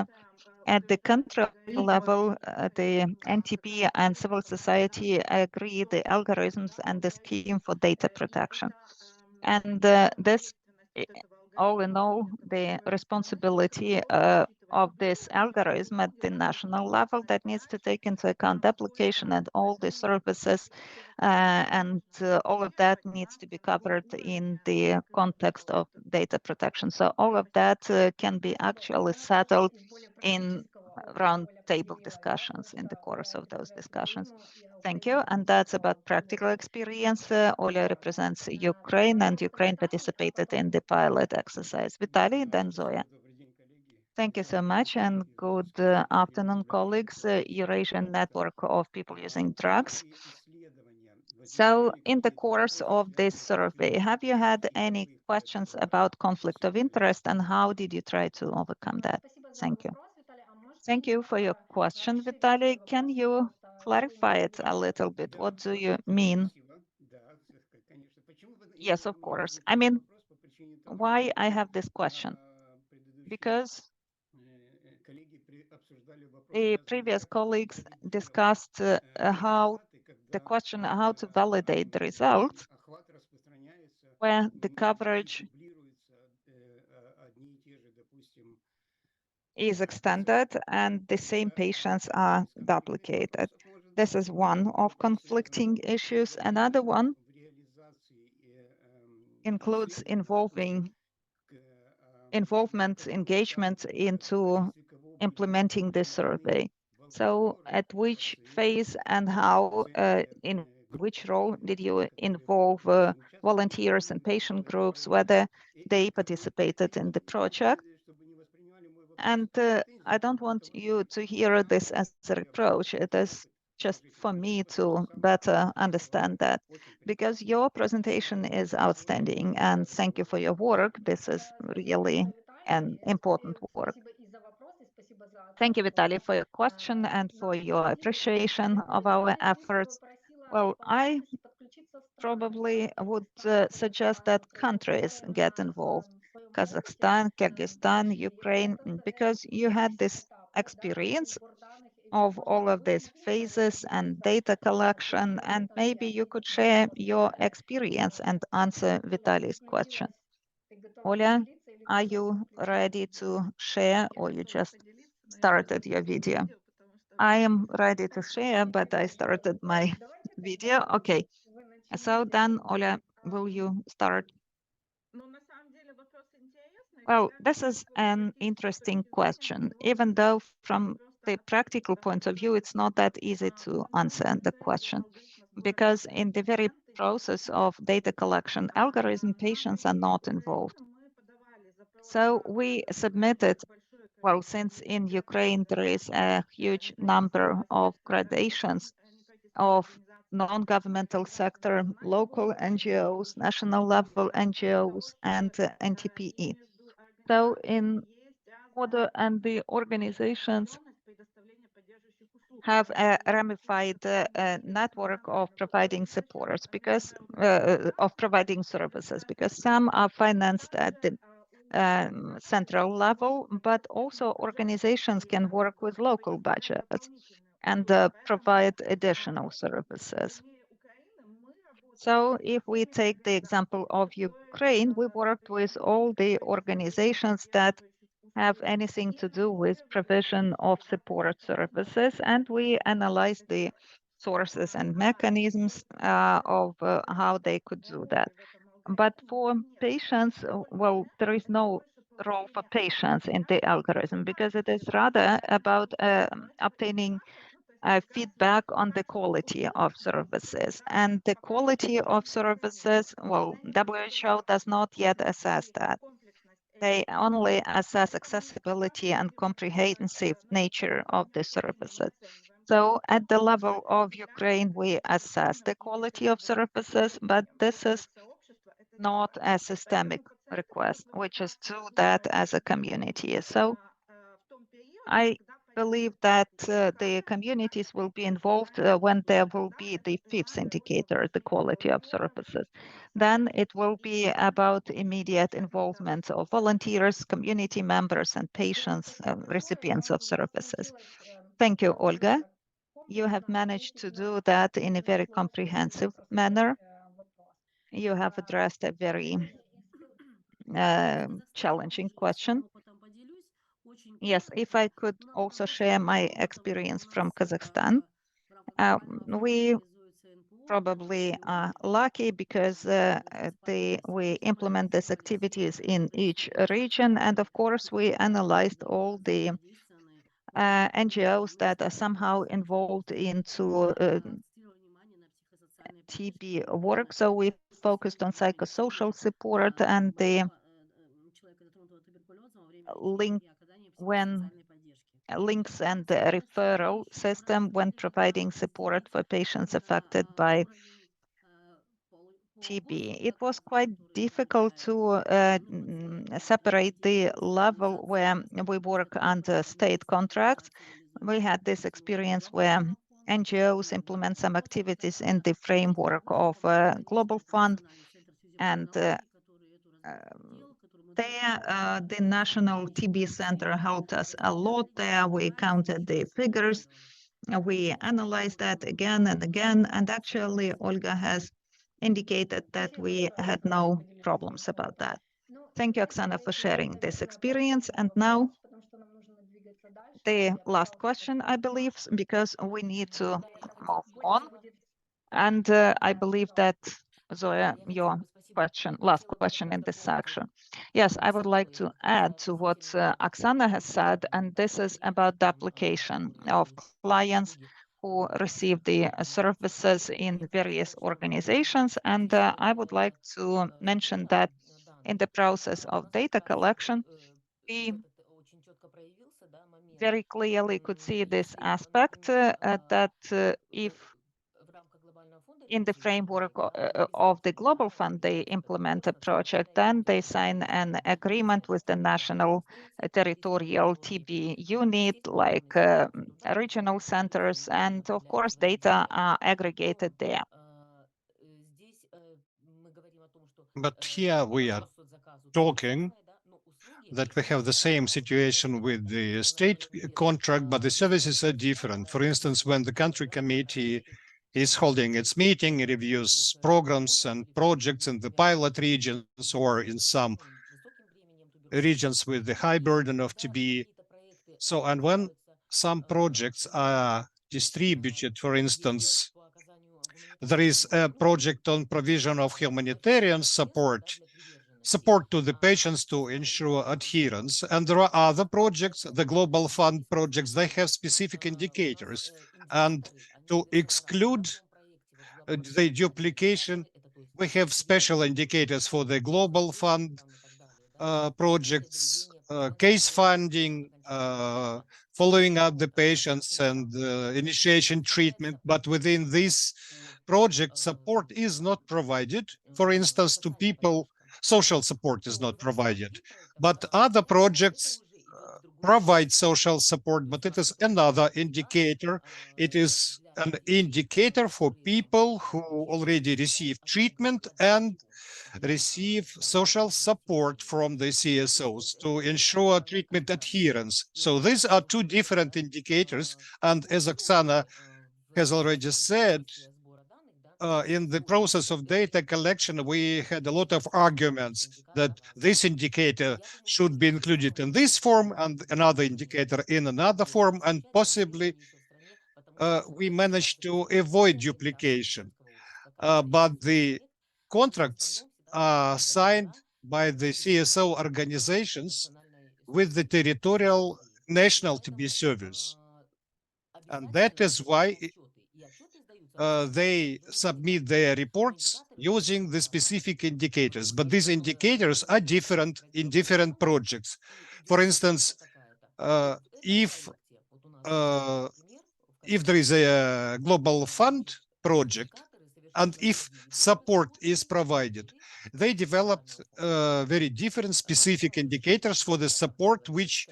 at the country level, the NTP and civil society agree the algorithms and the scheme for data protection. And this, all in all, the responsibility of this algorithm at the national level that needs to take into account the application and all the services, and all of that needs to be covered in the context of data protection. So all of that can be actually settled in round table discussions in the course of those discussions. Thank you. And that's about practical experience. Oля represents Ukraine, and Ukraine participated in the pilot exercise. Vitaly, then Zoya. Thank you so much, and good afternoon, colleagues. Eurasian Network of People Using Drugs. So in the course of this survey, have you had any questions about conflict of interest, and how did you try to overcome that? Thank you. Thank you for your question, Vitaly. Can you clarify it a little bit? What do you mean Yes, of course. I mean, why I have this question? Because the previous colleagues discussed how the question how to validate the results where the coverage is extended and the same patients are duplicated. This is one of conflicting issues. Another one includes engagement into implementing the survey. So at which phase and how, in which role did you involve volunteers and patient groups, whether they participated in the project? And I don't want you to hear this as a reproach. It is just for me to better understand that, because your presentation is outstanding and thank you for your work. This is really an important work. Thank you, Vitaly, for your question and for your appreciation of our efforts. Well, I probably would suggest that countries get involved. Kazakhstan, Kyrgyzstan, Ukraine, because you had this experience of all of these phases and data collection, and maybe you could share your experience and answer Vitaly's question. Oля, are you ready to share or you just started your video? I am ready to share, but I started my video. Okay. So then, Oля, will you start? Well, this is an interesting question, even though from the practical point of view, it's not that easy to answer the question, because in the very process of data collection algorithm, patients are not involved. So we submitted, well, since in Ukraine there is a huge number of gradations of non-governmental sector, local NGOs, national level NGOs, and NTPE. So in order, and the organizations have a ramified network of providing supports because of providing services, because some are financed at the central level, but also organizations can work with local budgets and provide additional services. So if we take the example of Ukraine, we worked with all the organizations that have anything to do with provision of support services, and we analyzed the sources and mechanisms of how they could do that. But for patients, well, there is no role for patients in the algorithm because it is rather about obtaining feedback on the quality of services. And the quality of services, well, WHO does not yet assess that. They only assess accessibility and comprehensive nature of the services. So at the level of Ukraine, we assess the quality of services, but this is not a systemic request, which is to that as a community. So I believe that the communities will be involved when there will be the fifth indicator, the quality of services. Then it will be about immediate involvement of volunteers, community members, and patients, recipients of services. Thank you, Olga. You have managed to do that in a very comprehensive manner. You have addressed a very challenging question. Yes, if I could also share my experience from Kazakhstan. We probably are lucky because we implement these activities in each region. And of course, we analyzed all the NGOs that are somehow involved into TB work. So we focused on psychosocial support and the links and the referral system when providing support for patients affected by TB. It was quite difficult to separate the level where we work under state contracts. We had this experience where NGOs implement some activities in the framework of a global fund, And there, the National TB Center helped us a lot there. We counted the figures. We analyzed that again and again. And actually, Olga has indicated that we had no problems about that. Thank you, Oksana, for sharing this experience. And now the last question, I believe, because we need to move on. And I believe that, Zoya, your question, last question in this section. Yes, I would like to add to what Oksana has said, and this is about the application of clients who receive the services in various organizations. And I would like to mention that in the process of data collection, we very clearly could see this aspect that if in the framework of the Global Fund they implement a project, then they sign an agreement with the national territorial TB unit, like regional centers, and of course data are aggregated there. But here we are talking that we have the same situation with the state contract, but the services are different. For instance, when the country committee is holding its meeting, it reviews programs and projects in the pilot regions or in some regions with the high burden of TB. So, and when some projects are distributed, for instance, there is a project on provision of humanitarian support to the patients to ensure adherence. And there are other projects, the Global Fund projects, they have specific indicators. And to exclude the duplication, we have special indicators for the Global Fund projects, case funding, following up the patients and initiation treatment. But within this project, support is not provided. For instance, to people, social support is not provided. But other projects provide social support, but it is another indicator. It is an indicator for people who already received treatment and receive social support from the CSOs to ensure treatment adherence. So these are two different indicators. And as Oksana has already said, in the process of data collection, we had a lot of arguments that this indicator should be included in this form and another indicator in another form, and possibly we managed to avoid duplication. But the contracts are signed by the CSO organizations with the territorial national TB service. And that is why they submit their reports using the specific indicators. But these indicators are different in different projects. For instance, if there is a Global Fund project, and if support is provided, they developed very different specific indicators for the support, which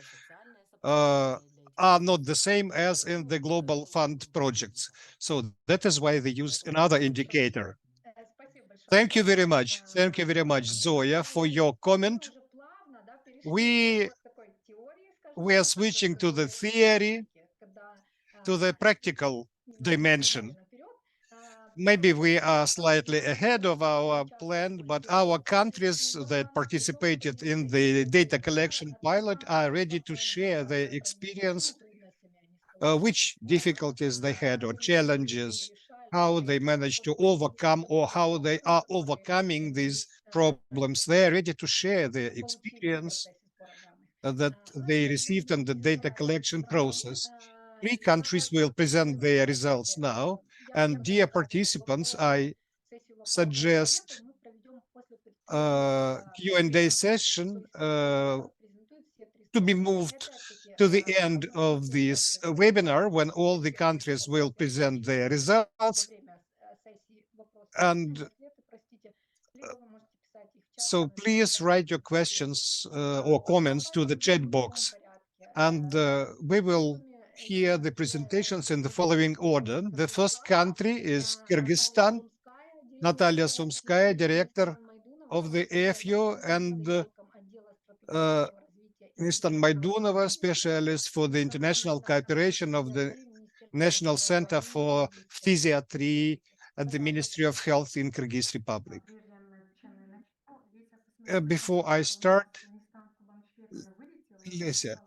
are not the same as in the Global Fund projects. So that is why they use another indicator. Thank you very much. Thank you very much, Zoya, for your comment. We are switching to the theory, to the practical dimension. Maybe we are slightly ahead of our plan, but our countries that participated in the data collection pilot are ready to share their experience, which difficulties they had or challenges, how they managed to overcome or how they are overcoming these problems. They are ready to share their experience that they received in the data collection process. 3 countries will present their results now. And dear participants, I suggest Q&A session to be moved to the end of this webinar when all the countries will present their results. And so please write your questions or comments to the chat box. And we will hear the presentations in the following order. The first country is Kyrgyzstan. Natalia Sumskaya, Director of the AFU and Mr. Maidunova, specialist for the international cooperation of the National Center for Physiatry at the Ministry of Health in Kyrgyz Republic. Before I start, Lesia,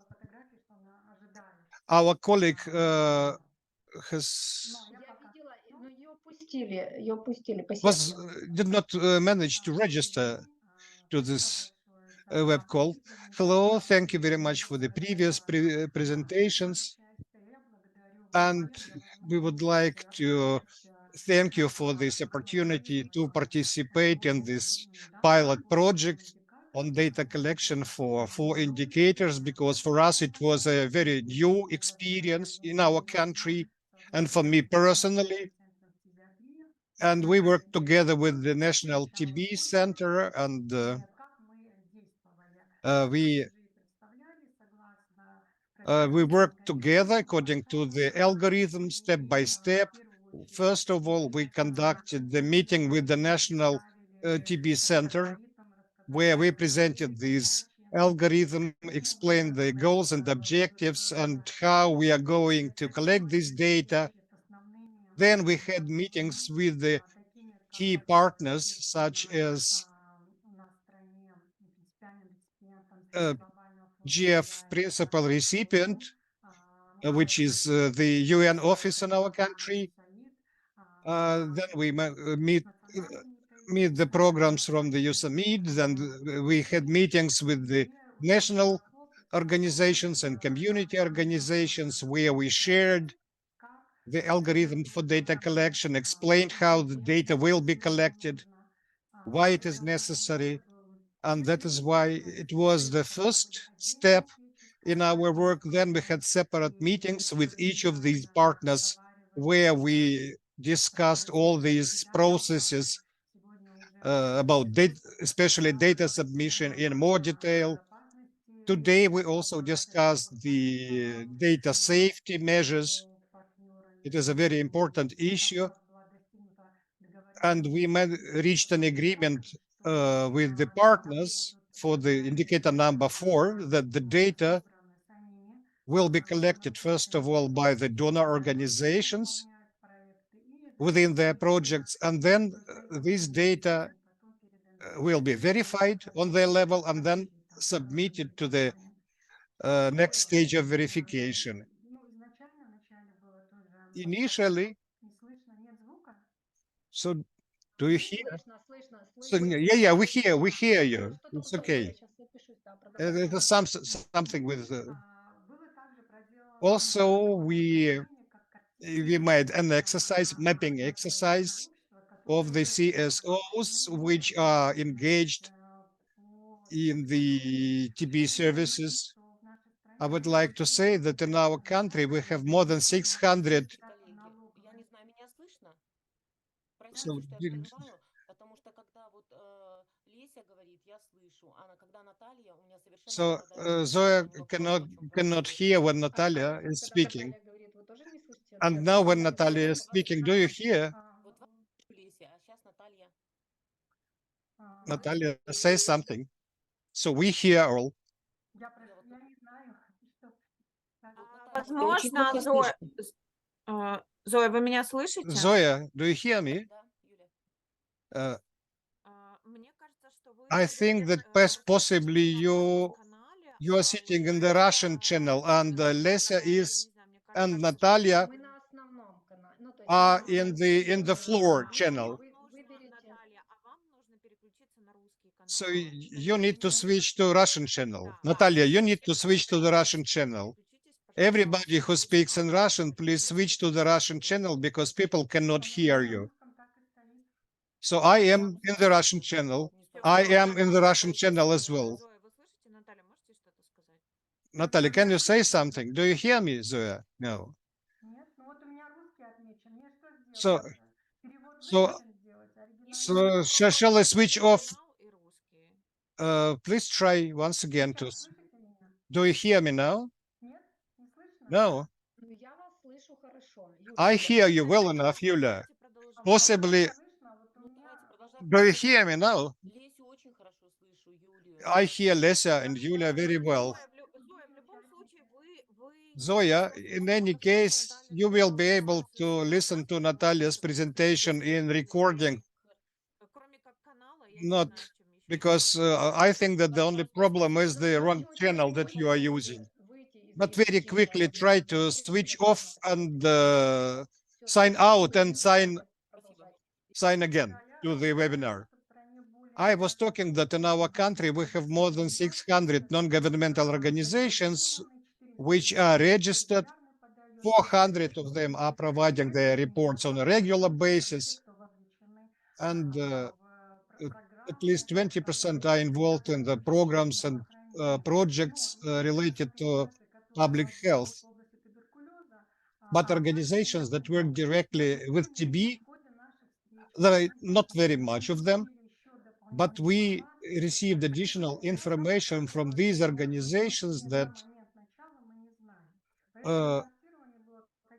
our colleague did not manage to register to this web call. Hello, thank you very much for the previous presentations. And we would like to thank you for this opportunity to participate in this pilot project on data collection for 4 indicators, because for us it was a very new experience in our country and for me personally. And we worked together with the National TB Center, and we worked together according to the algorithm step by step. First of all, we conducted the meeting with the National TB Center, where we presented this algorithm, explained the goals and objectives and how we are going to collect this data. Then we had meetings with the key partners, such as GF principal recipient, which is the UN office in our country. Then we meet the programs from the USAMID, and we had meetings with the national organizations and community organizations where we shared the algorithm for data collection, explained how the data will be collected, why it is necessary. And that is why it was the first step in our work. Then we had separate meetings with each of these partners where we discussed all these processes about data, especially data submission, in more detail. Today, we also discussed the data safety measures. It is a very important issue. And we reached an agreement with the partners for the indicator number 4, that the data will be collected, first of all, by the donor organizations within their projects, and then this data will be verified on their level and then submitted to the next stage of verification. Initially, so do you hear? So, yeah, we hear you. It's okay. There's something with. Also, we made an exercise, mapping exercise of the CSOs which are engaged in the TB services. I would like to say that in our country we have more than 600. So, Zoya cannot hear when Natalia is speaking. And now when Natalia is speaking, do you hear? Natalia, say something. So we hear all. Возможно, Зоя, вы меня слышите? Zoya, do you hear me? I think that possibly you are sitting in the Russian channel, and Lesia is and Natalia are in the floor channel. So you need to switch to Russian channel. Natalia, you need to switch to the Russian channel. Everybody who speaks in Russian, please switch to the Russian channel because people cannot hear you. So I am in the Russian channel. I am in the Russian channel as well. Natalia, can you say something? Do you hear me, Zoya? No. So shall I switch off? Please try once again to. Do you hear me now? No. I hear you well enough, Yulia. Possibly. Do you hear me now? I hear Lesa and Yulia very well. Zoya, in any case, you will be able to listen to Natalia's presentation in recording, not because I think that the only problem is the wrong channel that you are using. But very quickly try to switch off and sign out and sign again to the webinar. I was talking that in our country we have more than 600 non-governmental organizations which are registered. 400 of them are providing their reports on a regular basis, and at least 20% are involved in the programs and projects related to public health. But organizations that work directly with TB, there are not very much of them, but we received additional information from these organizations that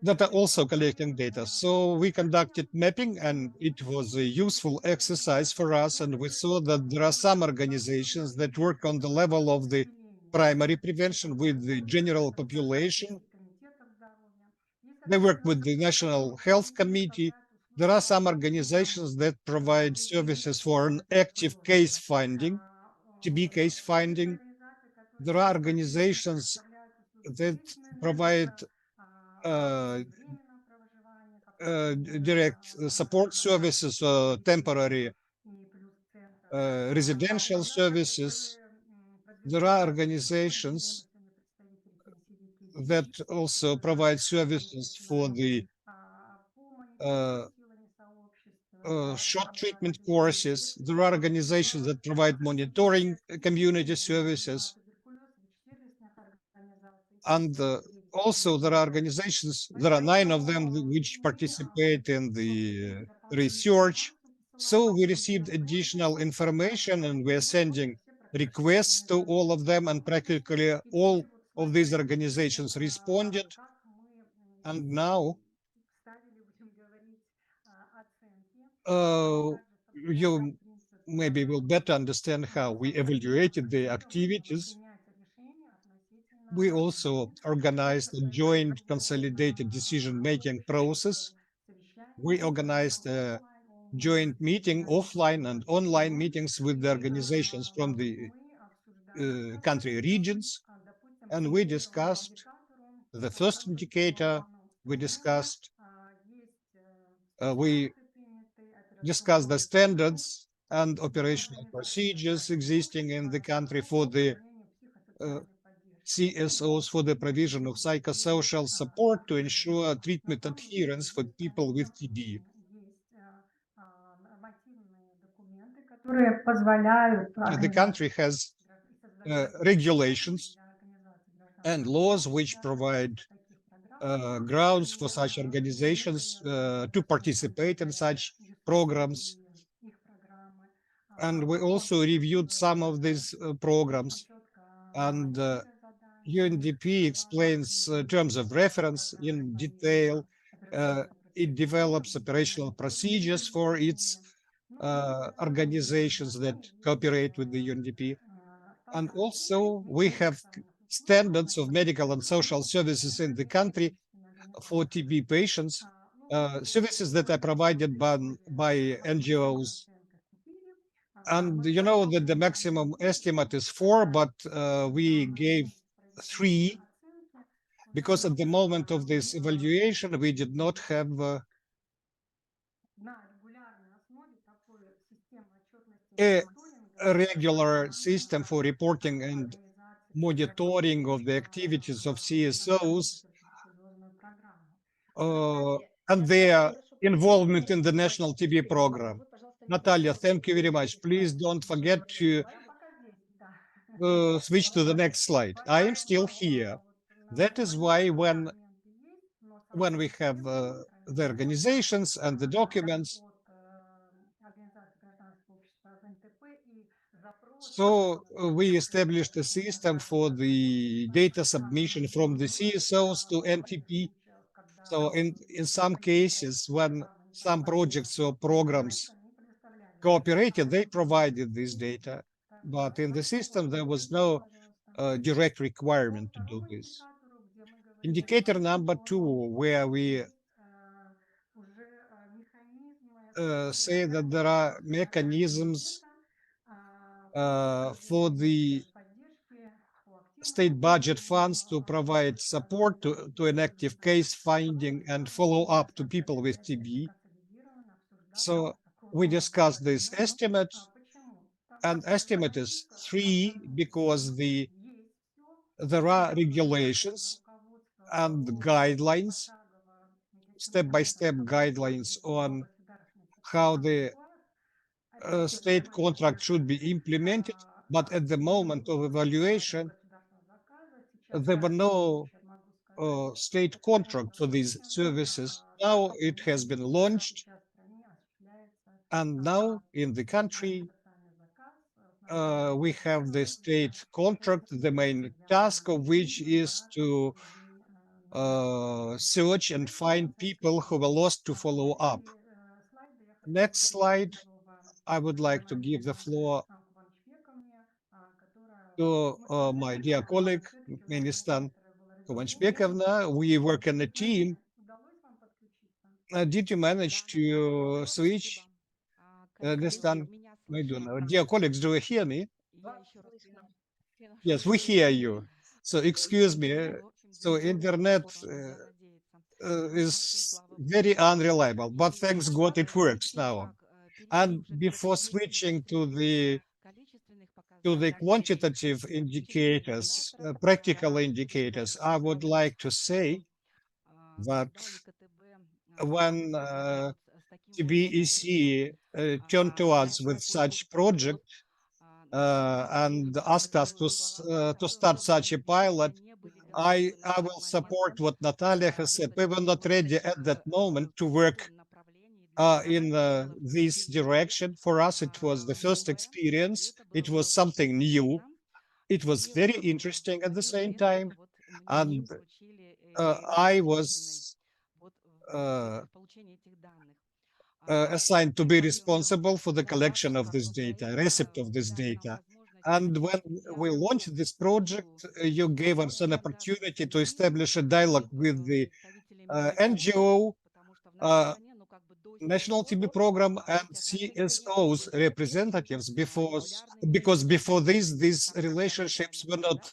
that are also collecting data. So we conducted mapping, and it was a useful exercise for us. And we saw that there are some organizations that work on the level of the primary prevention with the general population. They work with the National Health Committee. There are some organizations that provide services for an active case finding, TB case finding. There are organizations that provide direct support services, temporary residential services. There are organizations that also provide services for the short treatment courses. There are organizations that provide monitoring community services. And also there are organizations, there are 9 of them which participate in the research. So we received additional information and we're sending requests to all of them, and practically all of these organizations responded. And now you maybe will better understand how we evaluated the activities. We also organized a joint consolidated decision-making process. We organized a joint meeting, offline and online meetings with the organizations from the country regions. And we discussed the first indicator, we discussed the standards and operational procedures existing in the country for the CSOs, for the provision of psychosocial support to ensure treatment adherence for people with TB. The country has regulations and laws which provide grounds for such organizations to participate in such programs. And we also reviewed some of these programs, and UNDP explains terms of reference in detail. It develops operational procedures for its organizations that cooperate with the UNDP. And also we have standards of medical and social services in the country for TB patients, services that are provided by NGOs. And you know that the maximum estimate is 4, but we gave 3 because at the moment of this evaluation, we did not have a regular system for reporting and monitoring of the activities of CSOs and their involvement in the national TB program. Natalia, thank you very much. Please don't forget to switch to the next slide. I am still here. That is why when we have the organizations and the documents, so we established a system for the data submission from the CSOs to NTP. So in some cases, when some projects or programs cooperated, they provided this data. but in the system, there was no direct requirement to do this. Indicator number 2, where we say that there are mechanisms for the state budget funds to provide support to an active case finding and follow up to people with TB. So we discussed this estimate, and estimate is 3 because there are regulations and guidelines, step-by-step guidelines on how the state contract should be implemented, but at the moment of evaluation, there were no state contract for these services. Now it has been launched, and now in the country, we have the state contract, the main task of which is to search and find people who were lost to follow up. Next slide. I would like to give the floor to my dear colleague, Minister Kovanchpekovna. We work in a team. Did you manage to switch this time? I don't know. Dear colleagues, do you hear me? Yes, we hear you. So excuse me. So internet is very unreliable, but thanks God it works now. And before switching to the quantitative indicators, practical indicators, I would like to say that when TBEC turned to us with such project and asked us to start such a pilot, I will support what Natalia has said. We were not ready at that moment to work in this direction. For us, it was the first experience. It was something new. It was very interesting at the same time. And I was assigned to be responsible for the collection of this data, receipt of this data. And when we launched this project, you gave us an opportunity to establish a dialogue with the NGO, National TB Program, and CSOs representatives, because before this, these relationships were not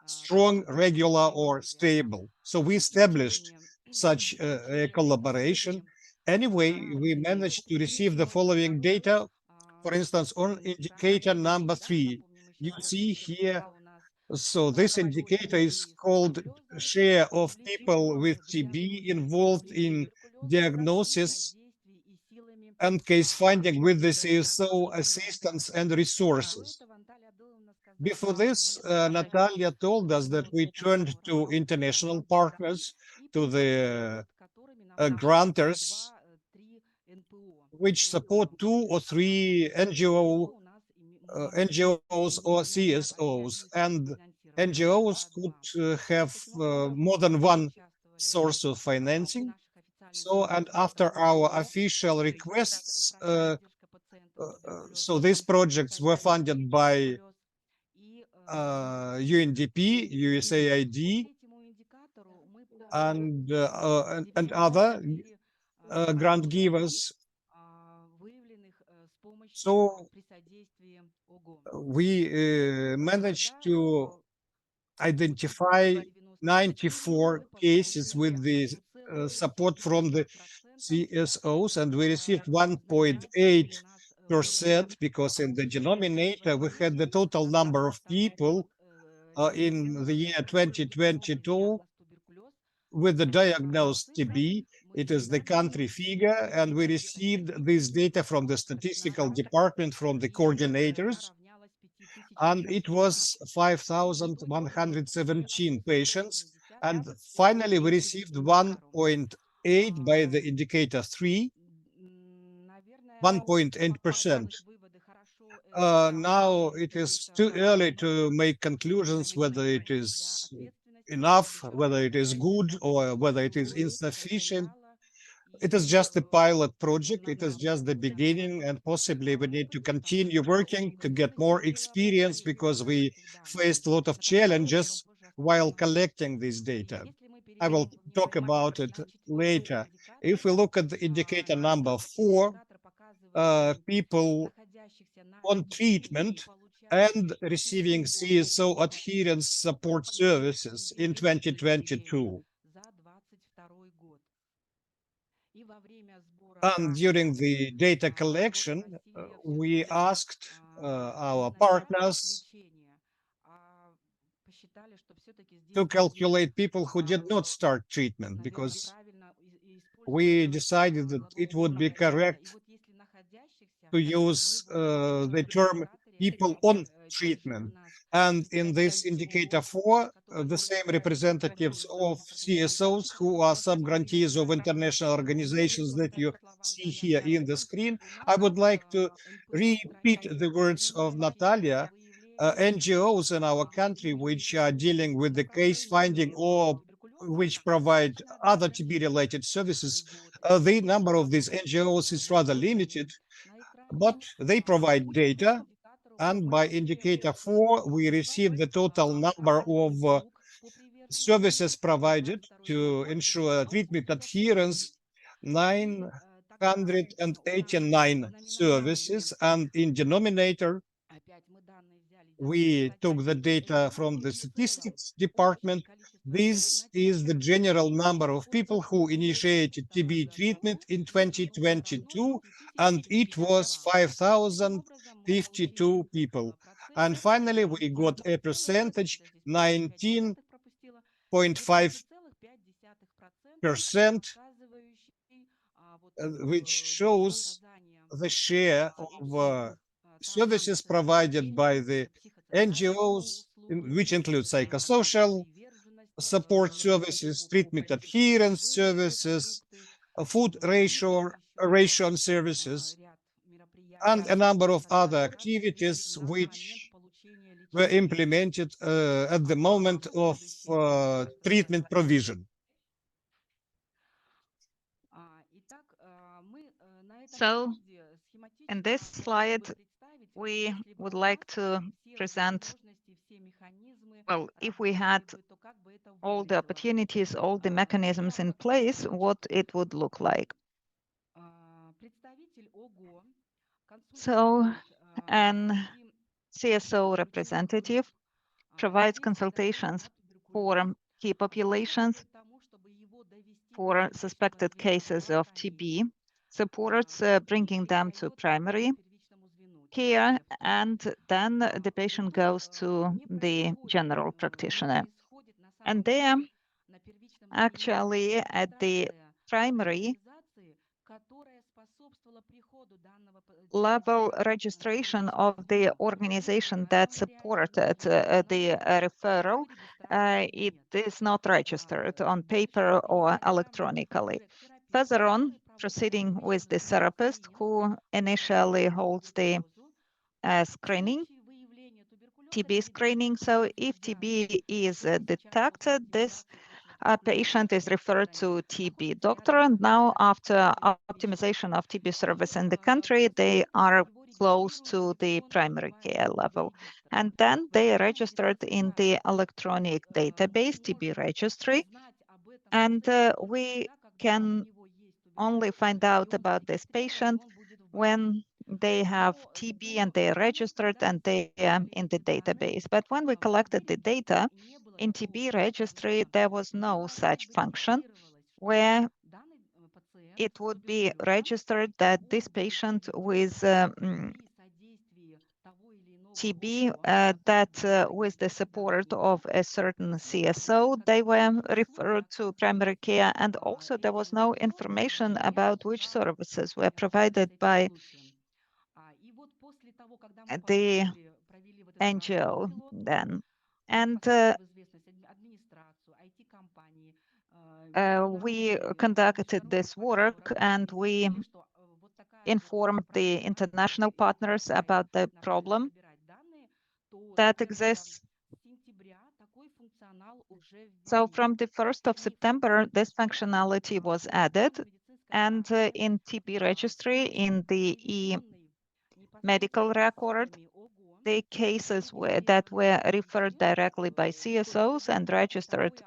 strong, regular, or stable. So we established such a collaboration. Anyway, we managed to receive the following data. For instance, on indicator number 3, you see here, so this indicator is called share of people with TB involved in diagnosis and case finding with the CSO assistance and resources. Before this, Natalia told us that we turned to international partners, to the grantors, which support 2 or 3 NGOs or CSOs, and NGOs could have more than one source of financing. So, and after our official requests, so these projects were funded by UNDP, USAID, and other grant givers. So we managed to identify 94 cases with the support from the CSOs, and we received 1.8%, because in the denominator we had the total number of people in the year 2022 with the diagnosed TB. It is the country figure, and we received this data from the statistical department, from the coordinators, and it was 5,117 patients. And finally, we received 1.8 by the indicator 3, 1.8%. Now it is too early to make conclusions whether it is enough, whether it is good, or whether it is insufficient. It is just a pilot project. It is just the beginning, and possibly we need to continue working to get more experience because we faced a lot of challenges while collecting this data. I will talk about it later. If we look at the indicator number 4, people on treatment and receiving CSO adherence support services in 2022. And during the data collection, we asked our partners to calculate people who did not start treatment, because we decided that it would be correct to use the term people on treatment. And in this indicator 4, the same representatives of CSOs who are sub-grantees of international organizations that you see here in the screen. I would like to repeat the words of Natalia. NGOs in our country which are dealing with the case finding or which provide other TB-related services, the number of these NGOs is rather limited, but they provide data. And by indicator 4, we receive the total number of services provided to ensure treatment adherence, 989 services, and in denominator, we took the data from the statistics department. This is the general number of people who initiated TB treatment in 2022, and it was 5,052 people. And finally, we got a percentage, 19.5%, which shows the share of services provided by the NGOs, which include psychosocial support services, treatment adherence services, food ration services, and a number of other activities which were implemented at the moment of treatment provision. So in this slide, we would like to present, well, if we had all the opportunities, all the mechanisms in place, what it would look like. So an CSO representative provides consultations for key populations, for suspected cases of TB, supports bringing them to primary care, and then the patient goes to the general practitioner. And there, actually, at the primary level, registration of the organization that supported the referral, it is not registered on paper or electronically. Further on, proceeding with the therapist who initially holds the screening, TB screening. So if TB is detected, this patient is referred to TB doctor. And now after optimization of TB service in the country, they are close to the primary care level. And then they are registered in the electronic database, TB registry. And we can only find out about this patient when they have TB and they are registered and they are in the database. But when we collected the data in TB registry, there was no such function where it would be registered that this patient with TB, that with the support of a certain CSO, they were referred to primary care. And also there was no information about which services were provided by the NGO then. And we conducted this work and we informed the international partners about the problem that exists. So from the 1st of September, this functionality was added And in TB registry, in the e-medical record, the cases that were referred directly by CSOs and registered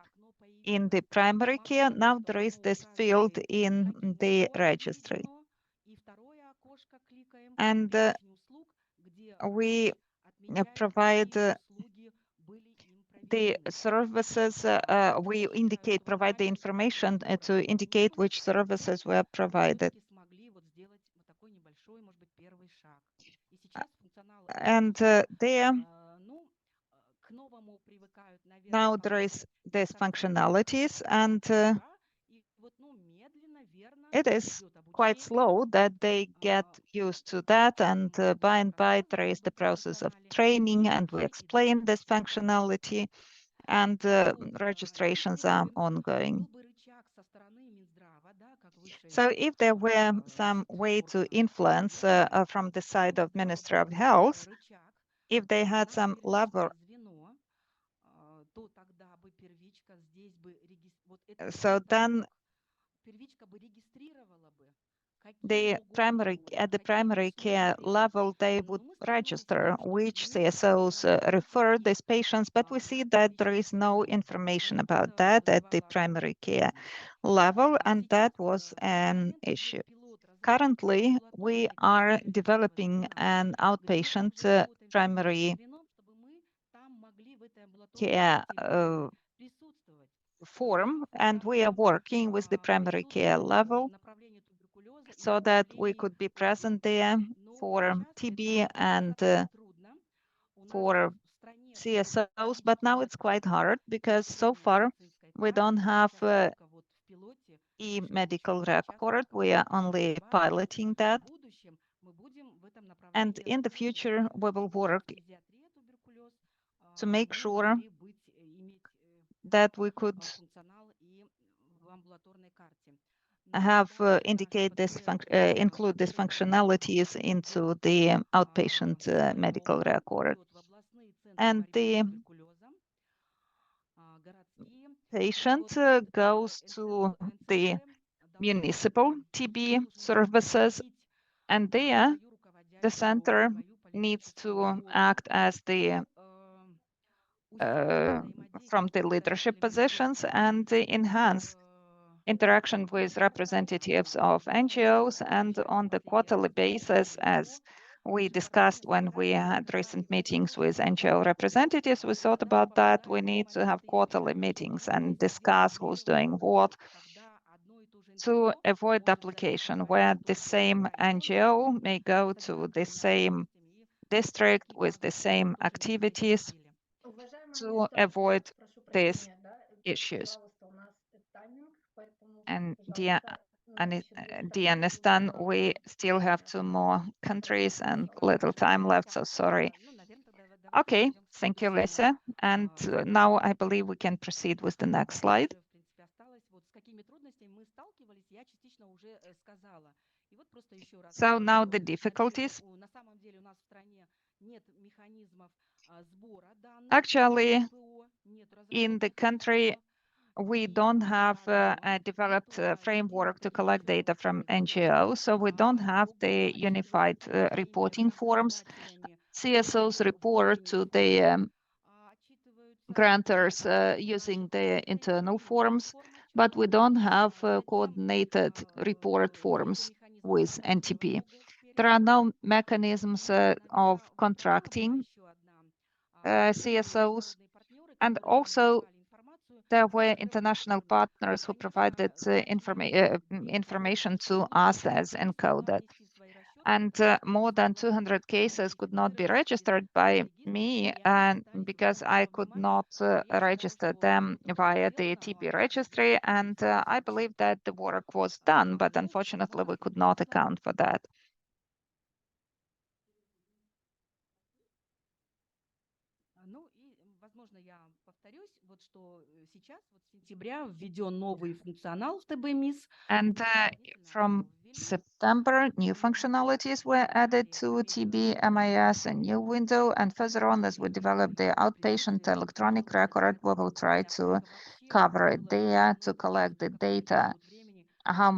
in the primary care, now there is this field in the registry. And we provide the services, we provide the information to indicate which services were provided. And there, now there is this functionalities, and it is quite slow that they get used to that, and by and by there is the process of training, and we explain this functionality, and registrations are ongoing. So if there were some way to influence from the side of Ministry of Health, if they had some level, so then at the primary care level, they would register which CSOs refer these patients, but we see that there is no information about that at the primary care level, and that was an issue. Currently, we are developing an outpatient primary care form, and we are working with the primary care level so that we could be present there for TB and for CSOs, but now it's quite hard because so far we don't have e-medical record. We are only piloting that. And in the future, we will work to make sure that we could have include these functionalities into the outpatient medical record. And the patient goes to the municipal TB services, and there the center needs to act as the from the leadership positions and enhance interaction with representatives of NGOs, and on the quarterly basis, as we discussed when we had recent meetings with NGO representatives, we thought about that. We need to have quarterly meetings and discuss who's doing what to avoid duplication, where the same NGO may go to the same district with the same activities to avoid these issues. And dear Anistan, we still have 2 more countries and little time left, so sorry. Okay, thank you, Lisa. And now I believe we can proceed with the next slide. So now the difficulties. Actually, in the country, we don't have a developed framework to collect data from NGOs, so we don't have the unified reporting forms. CSOs report to the grantors using the internal forms, but we don't have coordinated report forms with NTP. There are no mechanisms of contracting CSOs, and also there were international partners who provided information to us as encoded. And more than 200 cases could not be registered by me, and because I could not register them via the TB registry. And I believe that the work was done, but unfortunately we could not account for that. And from September, new functionalities were added to TB MIS, a new window, and further on, as we develop the outpatient electronic record, we will try to cover it there to collect the data how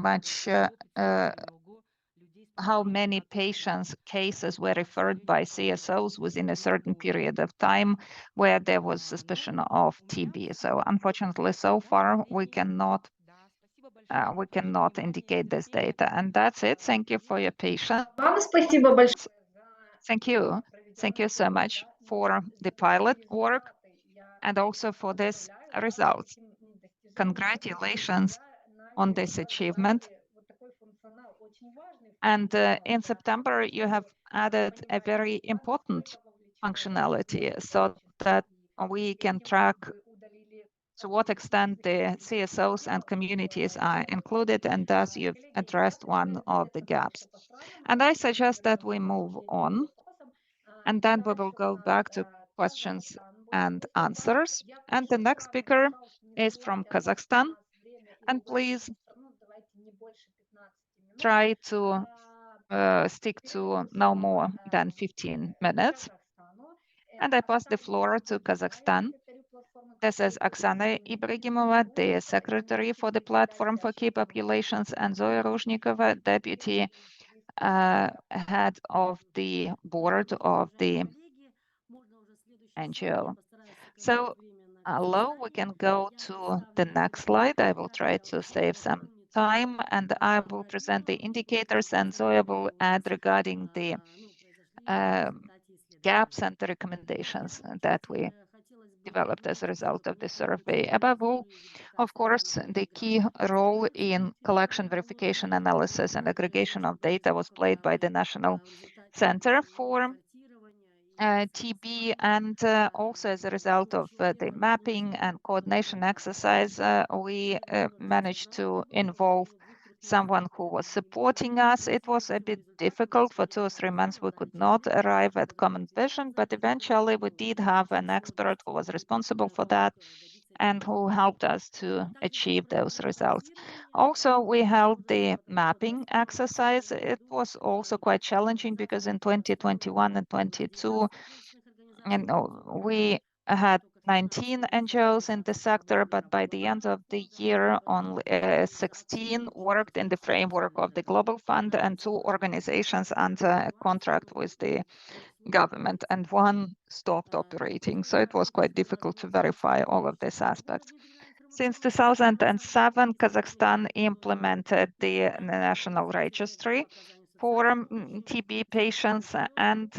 many patients cases were referred by CSOs within a certain period of time where there was suspicion of TB. So unfortunately, so far we cannot indicate this data. And that's it. Thank you for your patience. Вам спасибо большое. Thank you. Thank you so much for the pilot work and also for this results. Congratulations on this achievement. And in September, you have added a very important functionality so that we can track to what extent the CSOs and communities are included, and thus you've addressed one of the gaps. And I suggest that we move on, and then we will go back to questions and answers. And the next speaker is from Kazakhstan. And please try to stick to no more than 15 minutes. And I pass the floor to Kazakhstan. This is Oksana Ibragimova, the Secretary for the Platform for Key Populations, and Zoya Ruzhnikova, Deputy Head of the Board of the NGO. So, hello, we can go to the next slide. I will try to save some time, and I will present the indicators, and Zoya will add regarding the gaps and the recommendations that we developed as a result of the survey. Above all, of course, the key role in collection, verification, analysis, and aggregation of data was played by the National Center for TB, and also as a result of the mapping and coordination exercise, we managed to involve someone who was supporting us. It was a bit difficult. For 2 or 3 months, we could not arrive at common vision, but eventually we did have an expert who was responsible for that and who helped us to achieve those results. Also, we held the mapping exercise. It was also quite challenging because in 2021 and 22, we had 19 NGOs in the sector, but by the end of the year, only 16 worked in the framework of the Global Fund, and 2 organizations under a contract with the government, and 1 stopped operating. So it was quite difficult to verify all of these aspects. Since 2007, Kazakhstan implemented the national registry for TB patients, and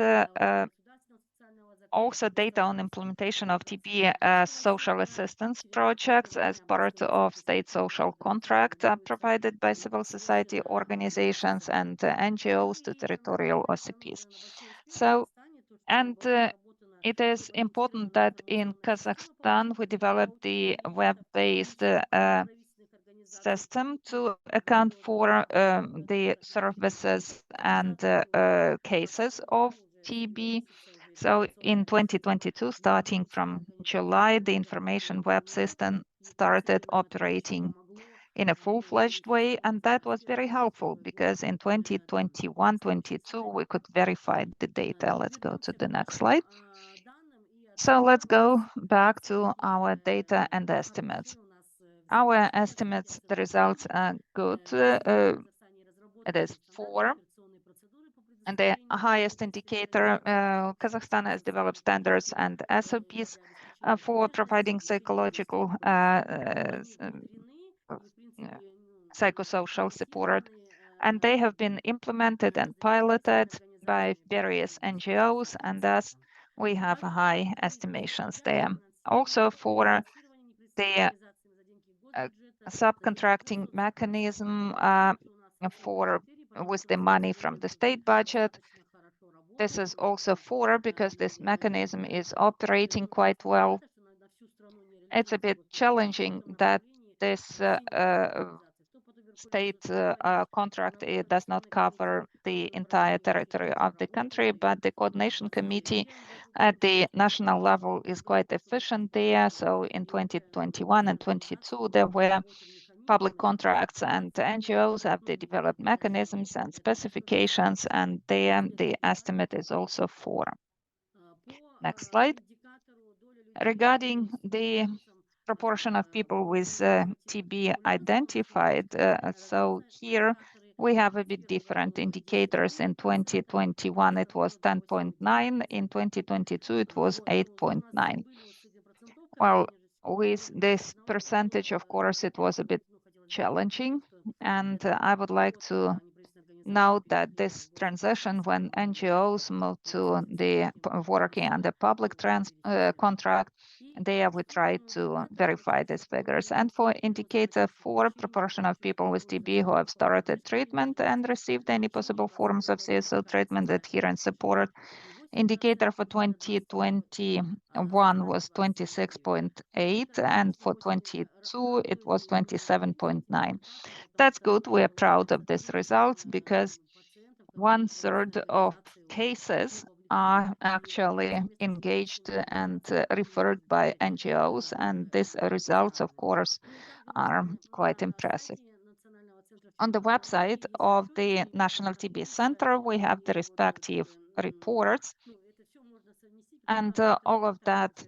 also data on implementation of TB social assistance projects as part of state social contract provided by civil society organizations and NGOs to territorial OCPs. So, and it is important that in Kazakhstan, we developed the web-based system to account for the services and cases of TB. So in 2022, starting from July, the information web system started operating in a full-fledged way, and that was very helpful because in 2021-22, we could verify the data. Let's go to the next slide. So let's go back to our data and estimates. Our estimates, the results are good. It is 4. And the highest indicator, Kazakhstan has developed standards and SOPs for providing psychological psychosocial support. And they have been implemented and piloted by various NGOs, and thus we have high estimations there. Also for the subcontracting mechanism with the money from the state budget. This is also 4 because this mechanism is operating quite well. It's a bit challenging that this state contract does not cover the entire territory of the country, but the coordination committee at the national level is quite efficient there. So in 2021 and 22, there were public contracts, and NGOs have developed mechanisms and specifications, and there the estimate is also 4. Next slide. Regarding the proportion of people with TB identified. So here we have a bit different indicators. In 2021, it was 10.9. In 2022, it was 8.9. Well, with this percentage, of course, it was a bit challenging. And I would like to note that this transition, when NGOs moved to the working under public contract, there we try to verify these figures. And for indicator 4, proportion of people with TB who have started treatment and received any possible forms of CSO treatment, adherence support, indicator for 2021 was 26.8, and for 22 it was 27.9. That's good. We are proud of these results because 1/3 of cases are actually engaged and referred by NGOs, and these results, of course, are quite impressive. On the website of the National TB Center, we have the respective reports, and all of that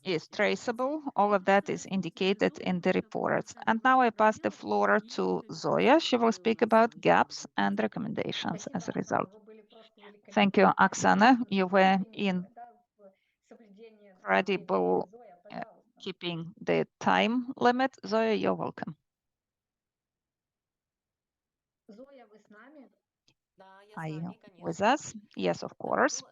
is traceable. All of that is indicated in the reports. And now I pass the floor to Zoya. She will speak about gaps and recommendations as a result. Thank you, Oksana. You were incredible keeping the time limit. Zoya, you're welcome. Are you with us? Yes, of course.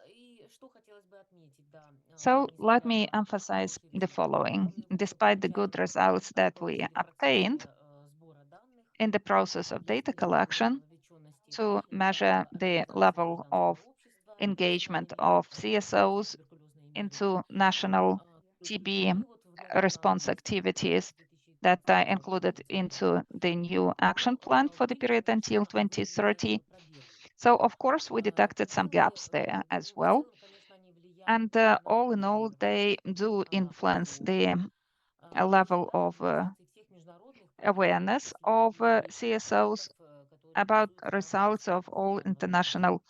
So let me emphasize the following. Despite the good results that we obtained in the process of data collection to measure the level of engagement of CSOs into national TB response activities that are included into the new action plan for the period until 2030. So, of course, we detected some gaps there as well. And all in all, they do influence the level of awareness of CSOs about results of all international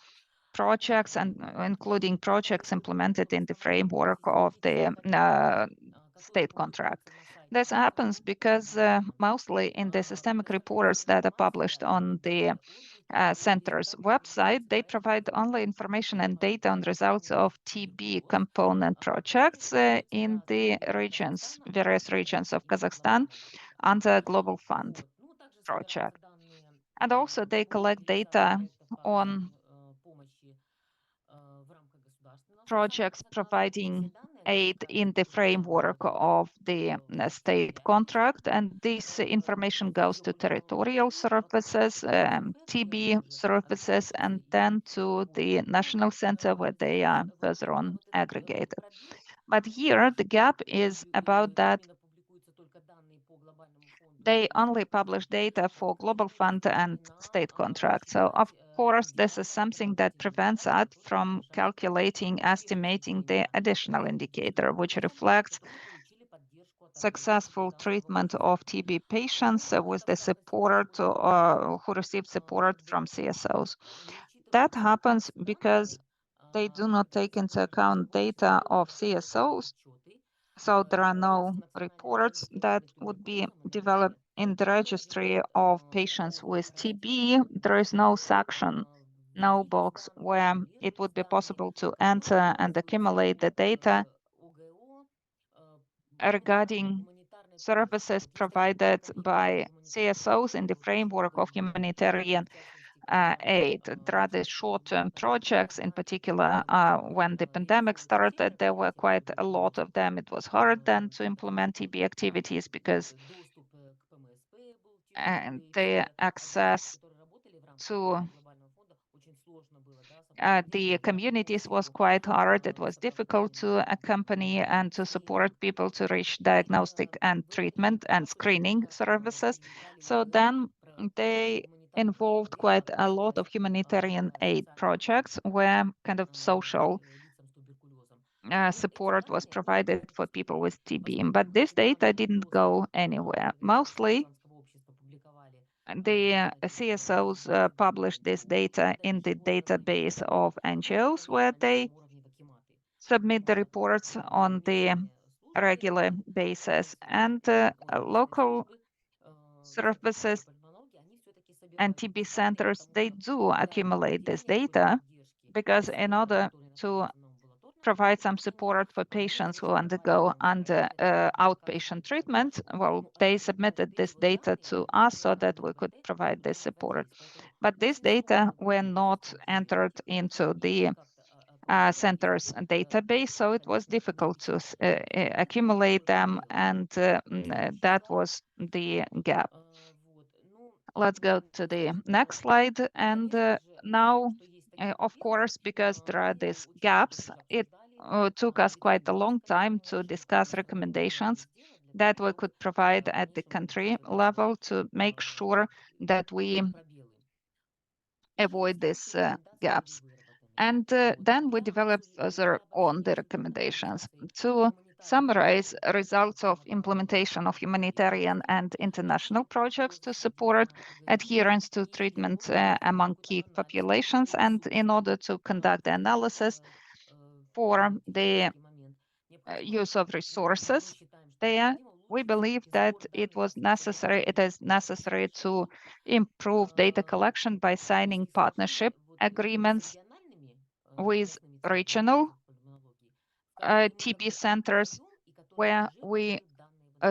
projects, and including projects implemented in the framework of the state contract. This happens because mostly in the systemic reports that are published on the center's website, they provide only information and data on results of TB component projects in the regions, various regions of Kazakhstan under Global Fund project. And also they collect data on projects providing aid in the framework of the state contract, and this information goes to territorial services, TB services, and then to the national center where they are further on aggregated. But here the gap is about that they only publish data for Global Fund and state contract. So of course, this is something that prevents us from calculating, estimating the additional indicator, which reflects successful treatment of TB patients with the support who received support from CSOs. That happens because they do not take into account data of CSOs. So there are no reports that would be developed in the registry of patients with TB. There is no section, no box where it would be possible to enter and accumulate the data regarding services provided by CSOs in the framework of humanitarian aid. There are the short-term projects, in particular, when the pandemic started, there were quite a lot of them. It was hard then to implement TB activities because the access to the communities was quite hard. It was difficult to accompany and to support people to reach diagnostic and treatment and screening services. So then they involved quite a lot of humanitarian aid projects where kind of social support was provided for people with TB. But this data didn't go anywhere. Mostly the CSOs publish this data in the database of NGOs where they submit the reports on the regular basis. And local services and TB centers, they do accumulate this data because in order to provide some support for patients who undergo outpatient treatment, well, they submitted this data to us so that we could provide this support. But this data were not entered into the center's database, so it was difficult to accumulate them, and that was the gap. Let's go to the next slide. And now, of course, because there are these gaps, it took us quite a long time to discuss recommendations that we could provide at the country level to make sure that we avoid these gaps. And then we developed further on the recommendations to summarize results of implementation of humanitarian and international projects to support adherence to treatment among key populations, and in order to conduct the analysis for the use of resources there, we believe that it is necessary to improve data collection by signing partnership agreements with regional TB centers where we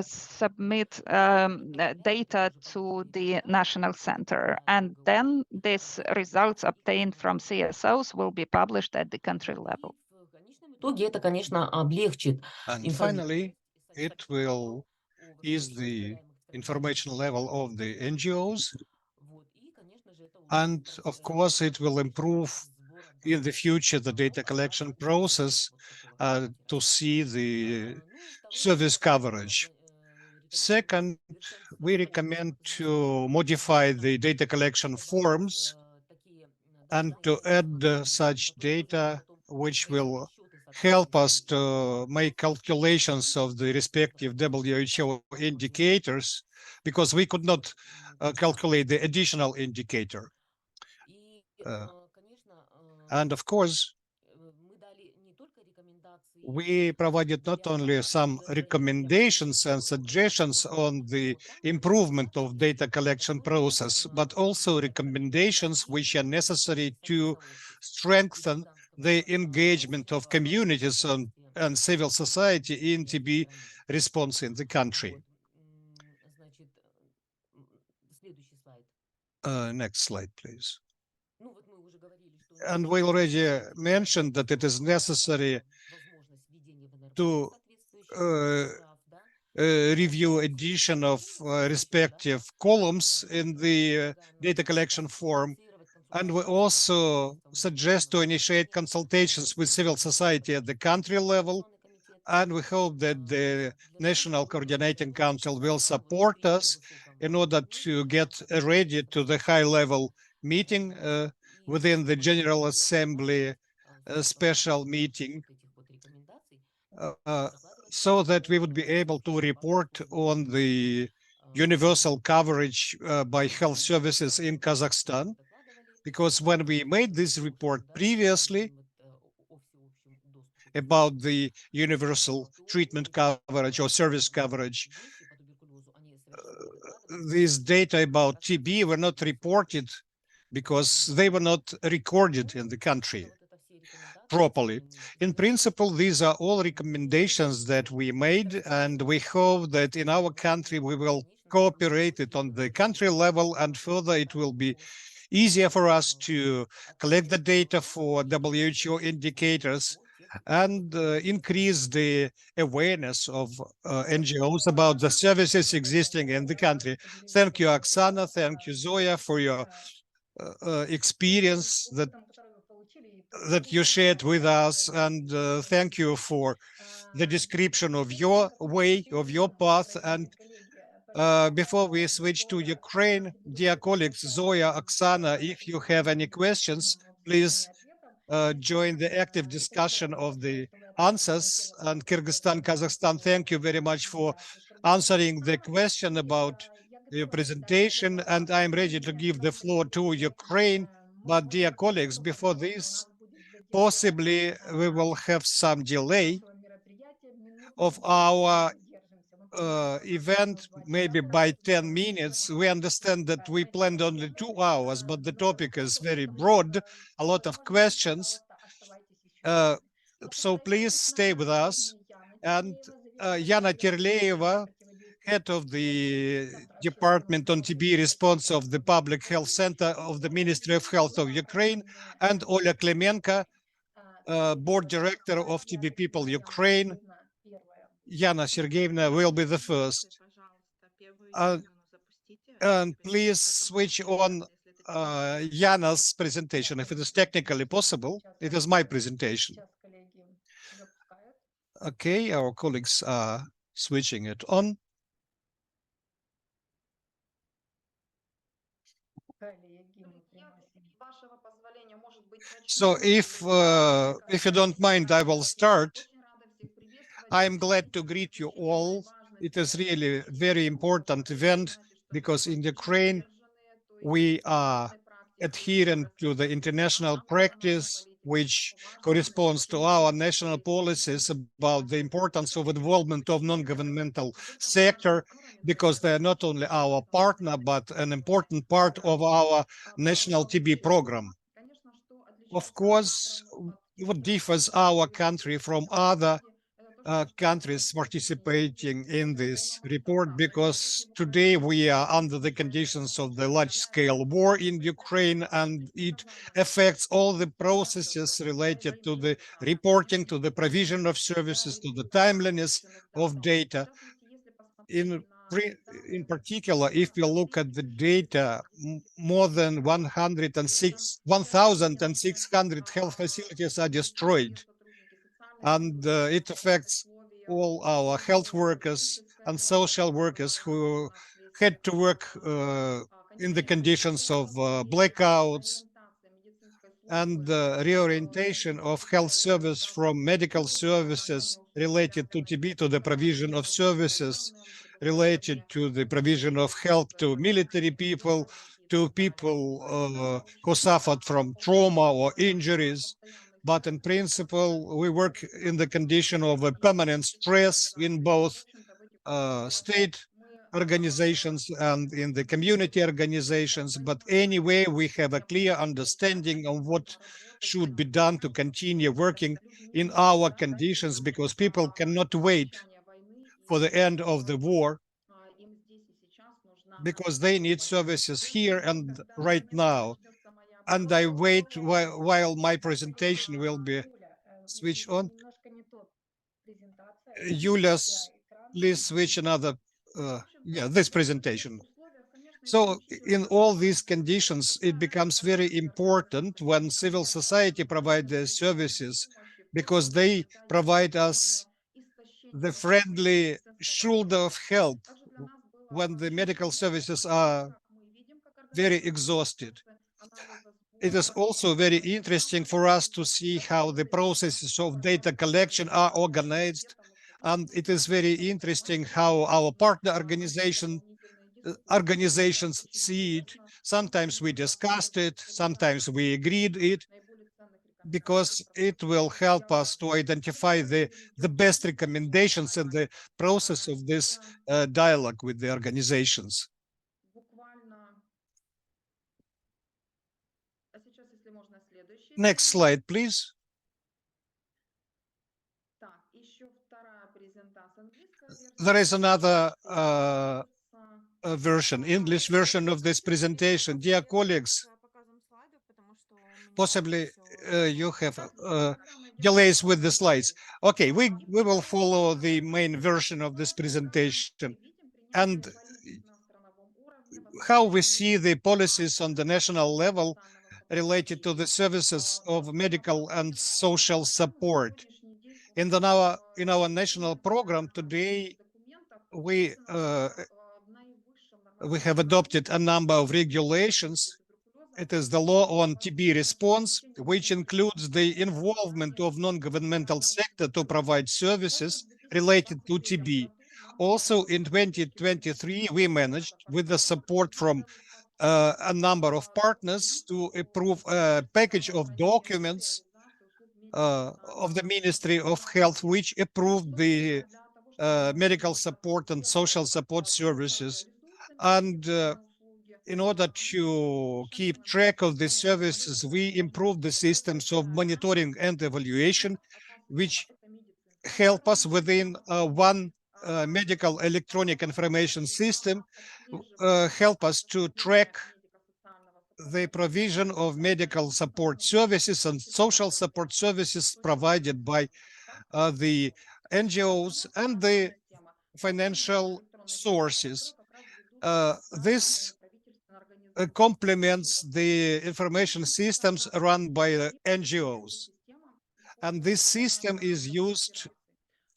submit data to the national center, and then these results obtained from CSOs will be published at the country level. And finally, it will ease the information level of the NGOs. And of course, it will improve in the future the data collection process to see the service coverage. Second, we recommend to modify the data collection forms and to add such data which will help us to make calculations of the respective WHO indicators, because we could not calculate the additional indicator. And of course, we provided not only some recommendations and suggestions on the improvement of data collection process, but also recommendations which are necessary to strengthen the engagement of communities and civil society in TB response in the country. Next slide, please. And we already mentioned that it is necessary to review addition of respective columns in the data collection form. And we also suggest to initiate consultations with civil society at the country level. And we hope that the National Coordinating Council will support us in order to get ready to the high-level meeting within the General Assembly special meeting, so that we would be able to report on the universal coverage by health services in Kazakhstan. Because when we made this report previously about the universal treatment coverage or service coverage, these data about TB were not reported because they were not recorded in the country properly. In principle, these are all recommendations that we made, and we hope that in our country we will cooperate it on the country level, and further it will be easier for us to collect the data for WHO indicators and increase the awareness of NGOs about the services existing in the country. Thank you, Oksana. Thank you, Zoya, for your experience that you shared with us, and thank you for the description of your way, of your path. And before we switch to Ukraine, dear colleagues, Zoya, Oksana, if you have any questions, please join the active discussion of the answers. And Kyrgyzstan, Kazakhstan, thank you very much for answering the question about your presentation. And I'm ready to give the floor to Ukraine. But dear colleagues, before this, possibly we will have some delay of our event, maybe by 10 minutes. We understand that we planned only 2 hours, but the topic is very broad, a lot of questions. So please stay with us. And Yana Terleeva, head of the Department on TB Response of the Public Health Center of the Ministry of Health of Ukraine, and Oля Klemenko, board director of TB People Ukraine. Yana Sergeyevna will be the first. And please switch on Yana's presentation if it is technically possible. It is my presentation. Okay, our colleagues are switching it on. So if you don't mind, I will start. I am glad to greet you all. It is really a very important event because in Ukraine, we are adherent to the international practice, which corresponds to our national policies about the importance of involvement of non-governmental sector, because they are not only our partner, but an important part of our national TB program. Of course, what differs our country from other countries participating in this report, because today we are under the conditions of the large-scale war in Ukraine, and it affects all the processes related to the reporting, to the provision of services, to the timeliness of data. In particular, if we look at the data, more than 1,600 health facilities are destroyed. And it affects all our health workers and social workers who had to work in the conditions of blackouts, and reorientation of health service from medical services related to TB to the provision of services related to the provision of help to military people, to people who suffered from trauma or injuries. But in principle, we work in the condition of a permanent stress in both state organizations and in the community organizations. But anyway, we have a clear understanding of what should be done to continue working in our conditions, because people cannot wait for the end of the war, because they need services here and right now. And I wait while my presentation will be switched on. Yulia, please switch another, this presentation. So in all these conditions, it becomes very important when civil society provide their services, because they provide us the friendly shoulder of help when the medical services are very exhausted. It is also very interesting for us to see how the processes of data collection are organized. And it is very interesting how our partner organizations see it. Sometimes we discussed it, sometimes we agreed it, because it will help us to identify the best recommendations in the process of this dialogue with the organizations. Next slide, please. There is another version, English version of this presentation. Dear colleagues, possibly you have delays with the slides. Okay, we will follow the main version of this presentation. And how we see the policies on the national level related to the services of medical and social support. In our national program today, we have adopted a number of regulations. It is the law on TB response, which includes the involvement of non-governmental sector to provide services related to TB. Also in 2023, we managed, with the support from a number of partners, to approve a package of documents of the Ministry of Health, which approved the medical support and social support services. And in order to keep track of the services, we improved the systems of monitoring and evaluation, which help us within one medical electronic information system, help us to track the provision of medical support services and social support services provided by the NGOs and the financial sources. This complements the information systems run by the NGOs. And this system is used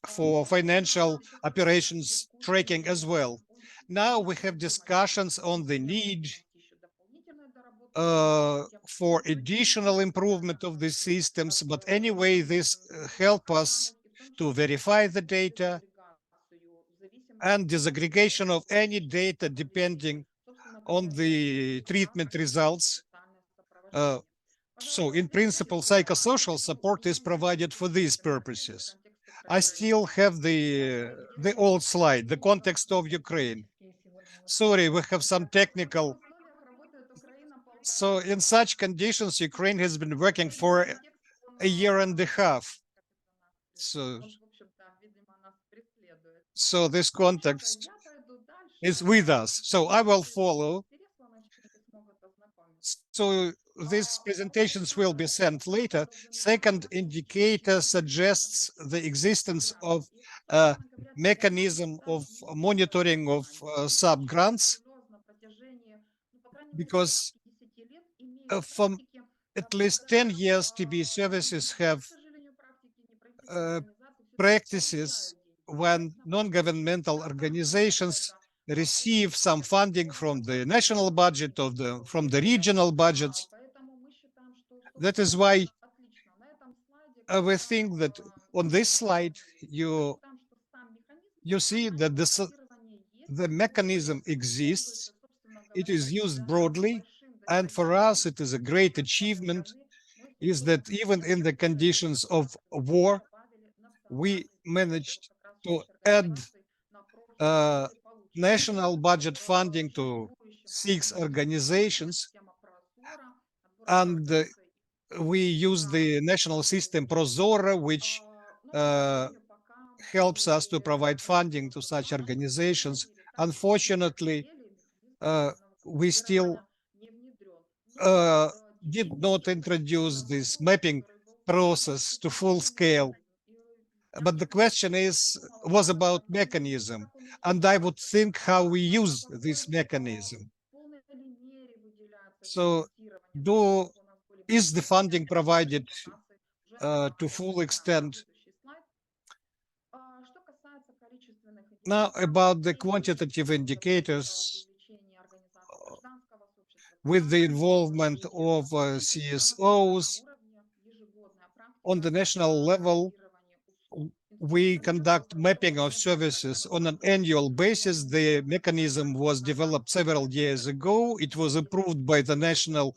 for financial operations tracking as well. Now we have discussions on the need for additional improvement of the systems, but anyway, this help us to verify the data and disaggregation of any data depending on the treatment results. So in principle, psychosocial support is provided for these purposes. I still have the old slide, the context of Ukraine. Sorry, we have some technical. So in such conditions, Ukraine has been working for a year and a half. So this context is with us. So I will follow. So these presentations will be sent later. Second indicator suggests the existence of a mechanism of monitoring of sub-grants, because from at least 10 years, TB services have practices when non-governmental organizations receive some funding from the national budget or from the regional budgets. That is why we think that on this slide you see that the mechanism exists. It is used broadly, and for us it is a great achievement is that even in the conditions of war, we managed to add national budget funding to 6 organizations, and we use the national system Prozora, which helps us to provide funding to such organizations. Unfortunately, we still did not introduce this mapping process to full scale. But the question was about mechanism, and I would think how we use this mechanism. So is the funding provided to full extent? Now about the quantitative indicators, with the involvement of CSOs on the national level, we conduct mapping of services on an annual basis. The mechanism was developed several years ago. It was approved by the National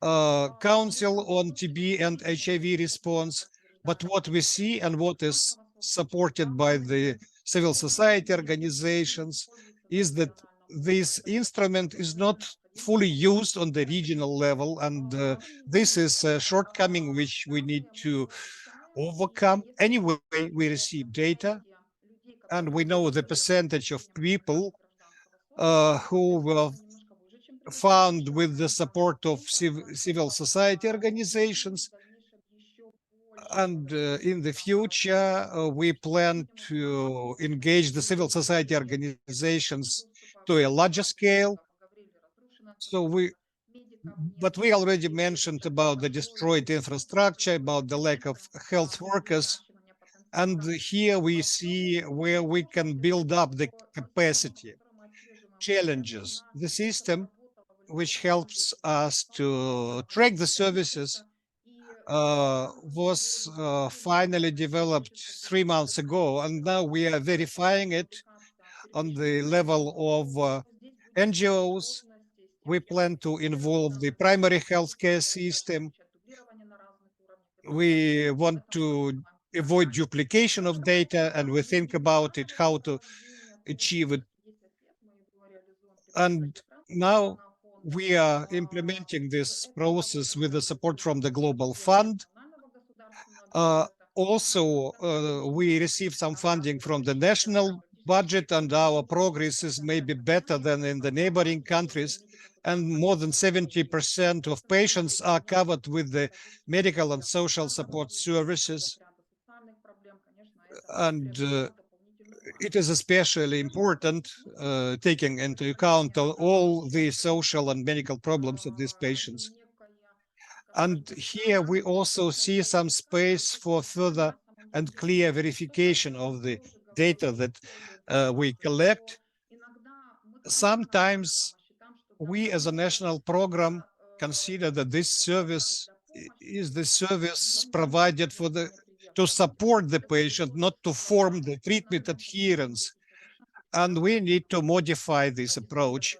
Council on TB and HIV response. But what we see and what is supported by the civil society organizations is that this instrument is not fully used on the regional level, and this is a shortcoming which we need to overcome. Anyway, we receive data, and we know the percentage of people who were found with the support of civil society organizations. And in the future, we plan to engage the civil society organizations to a larger scale. But we already mentioned about the destroyed infrastructure, about the lack of health workers. And here we see where we can build up the capacity. Challenges. The system which helps us to track the services was finally developed 3 months ago, and now we are verifying it on the level of NGOs. We plan to involve the primary healthcare system. We want to avoid duplication of data, and we think about it, how to achieve it. And now we are implementing this process with the support from the Global Fund. Also, we receive some funding from the national budget, and our progress is maybe better than in the neighboring countries. And more than 70% of patients are covered with the medical and social support services. And it is especially important, taking into account all the social and medical problems of these patients. And here we also see some space for further and clear verification of the data that we collect. Sometimes we as a national program consider that this service is the service provided for to support the patient, not to form the treatment adherence. And we need to modify this approach.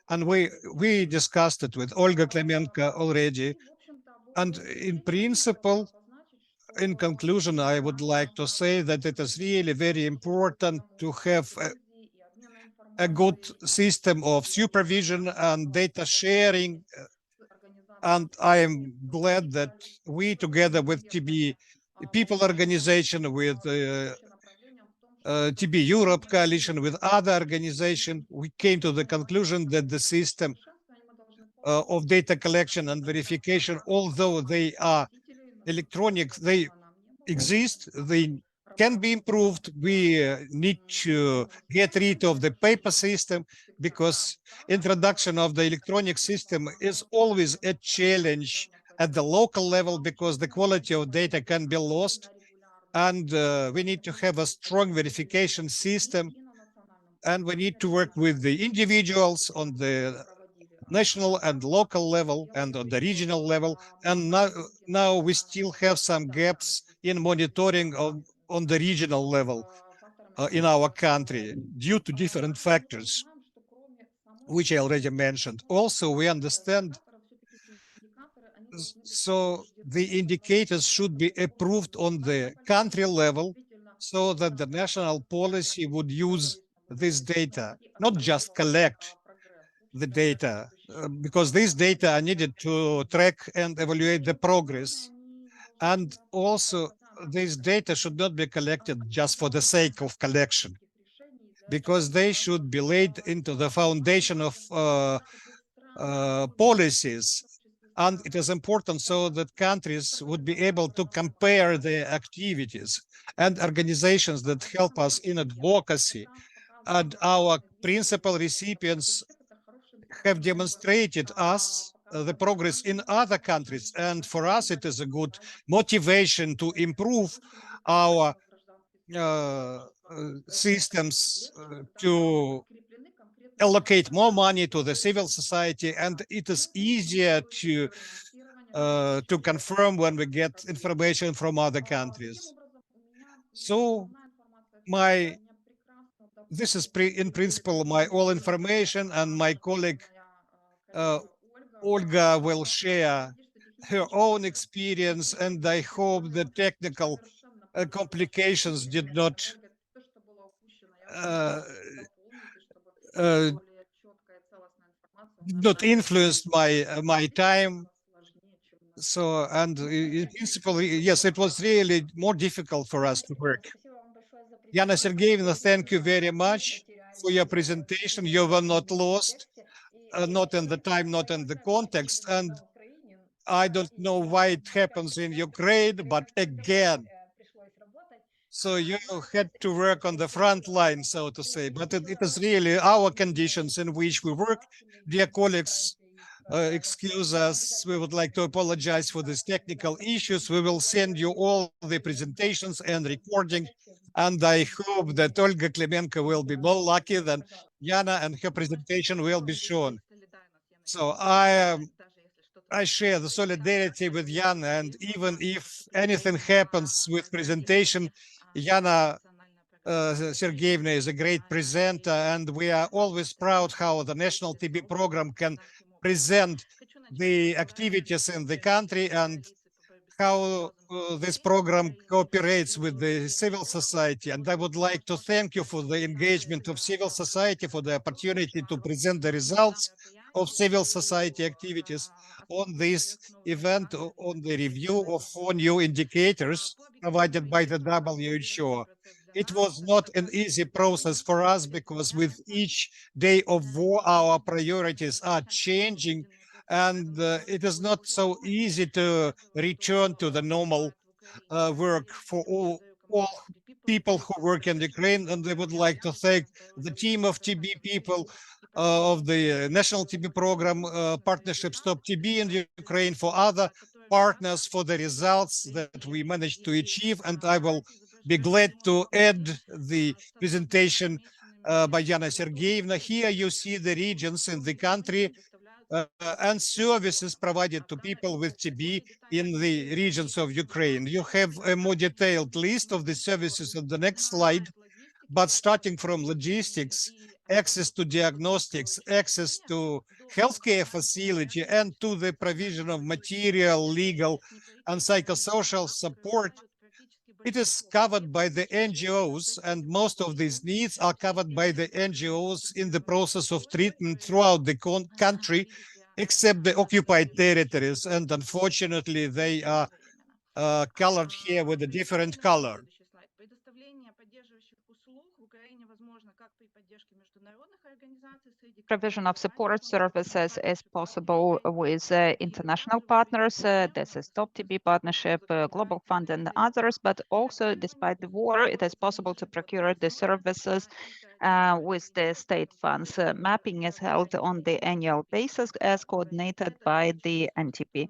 And we discussed it with Olga Klemenko already. And in principle, in conclusion, I would like to say that it is really very important to have a good system of supervision and data sharing. And I am glad that we, together with TB People Organization, with TB Europe Coalition, with other organizations, we came to the conclusion that the system of data collection and verification, although they are electronic, they exist, they can be improved. We need to get rid of the paper system, because introduction of the electronic system is always a challenge at the local level, because the quality of data can be lost. And we need to have a strong verification system, and we need to work with the individuals on the national and local level and on the regional level. And now we still have some gaps in monitoring on the regional level in our country due to different factors, which I already mentioned. Also, we understand, so the indicators should be approved on the country level, so that the national policy would use this data, not just collect the data, because these data are needed to track and evaluate the progress. And also, these data should not be collected just for the sake of collection, because they should be laid into the foundation of policies. And it is important so that countries would be able to compare their activities, and organizations that help us in advocacy and our principal recipients have demonstrated us the progress in other countries. And for us, it is a good motivation to improve our systems, to allocate more money to the civil society. And it is easier to confirm when we get information from other countries. So this is in principle my all information, and my colleague Olga will share her own experience, and I hope the technical complications did not influence my time. So, and in principle, yes, it was really more difficult for us to work. Yana Sergeyevna, thank you very much for your presentation. You were not lost, not in the time, not in the context. And I don't know why it happens in Ukraine, but again, so you had to work on the front line, so to say. But it is really our conditions in which we work. Dear colleagues, excuse us. We would like to apologize for these technical issues. We will send you all the presentations and recording. And I hope that Olga Klemenko will be more lucky than Yana, and her presentation will be shown. So I share the solidarity with Yana, and even if anything happens with presentation, Yana Sergeyevna is a great presenter, and we are always proud how the National TB program can present the activities in the country. And how this program cooperates with the civil society. And I would like to thank you for the engagement of civil society, for the opportunity to present the results of civil society activities on this event, on the review of 4 new indicators provided by the WHO. It was not an easy process for us because with each day of war, our priorities are changing, and it is not so easy to return to the normal work for all people who work in Ukraine. And I would like to thank the team of TB people of the National TB Program, Partnership Stop TB in Ukraine, for other partners for the results that we managed to achieve. And I will be glad to add the presentation by Yana Sergeyevna. Here you see the regions in the country and services provided to people with TB in the regions of Ukraine. You have a more detailed list of the services on the next slide, but starting from logistics, access to diagnostics, access to healthcare facility, and to the provision of material, legal, and psychosocial support, it is covered by the NGOs, and most of these needs are covered by the NGOs in the process of treatment throughout the country, except the occupied territories. And unfortunately, they are colored here with a different color. Provision of support services is possible with international partners. This is Stop TB Partnership, Global Fund, and others. But also, despite the war, it is possible to procure the services with the state funds. Mapping is held on the annual basis as coordinated by the NTP.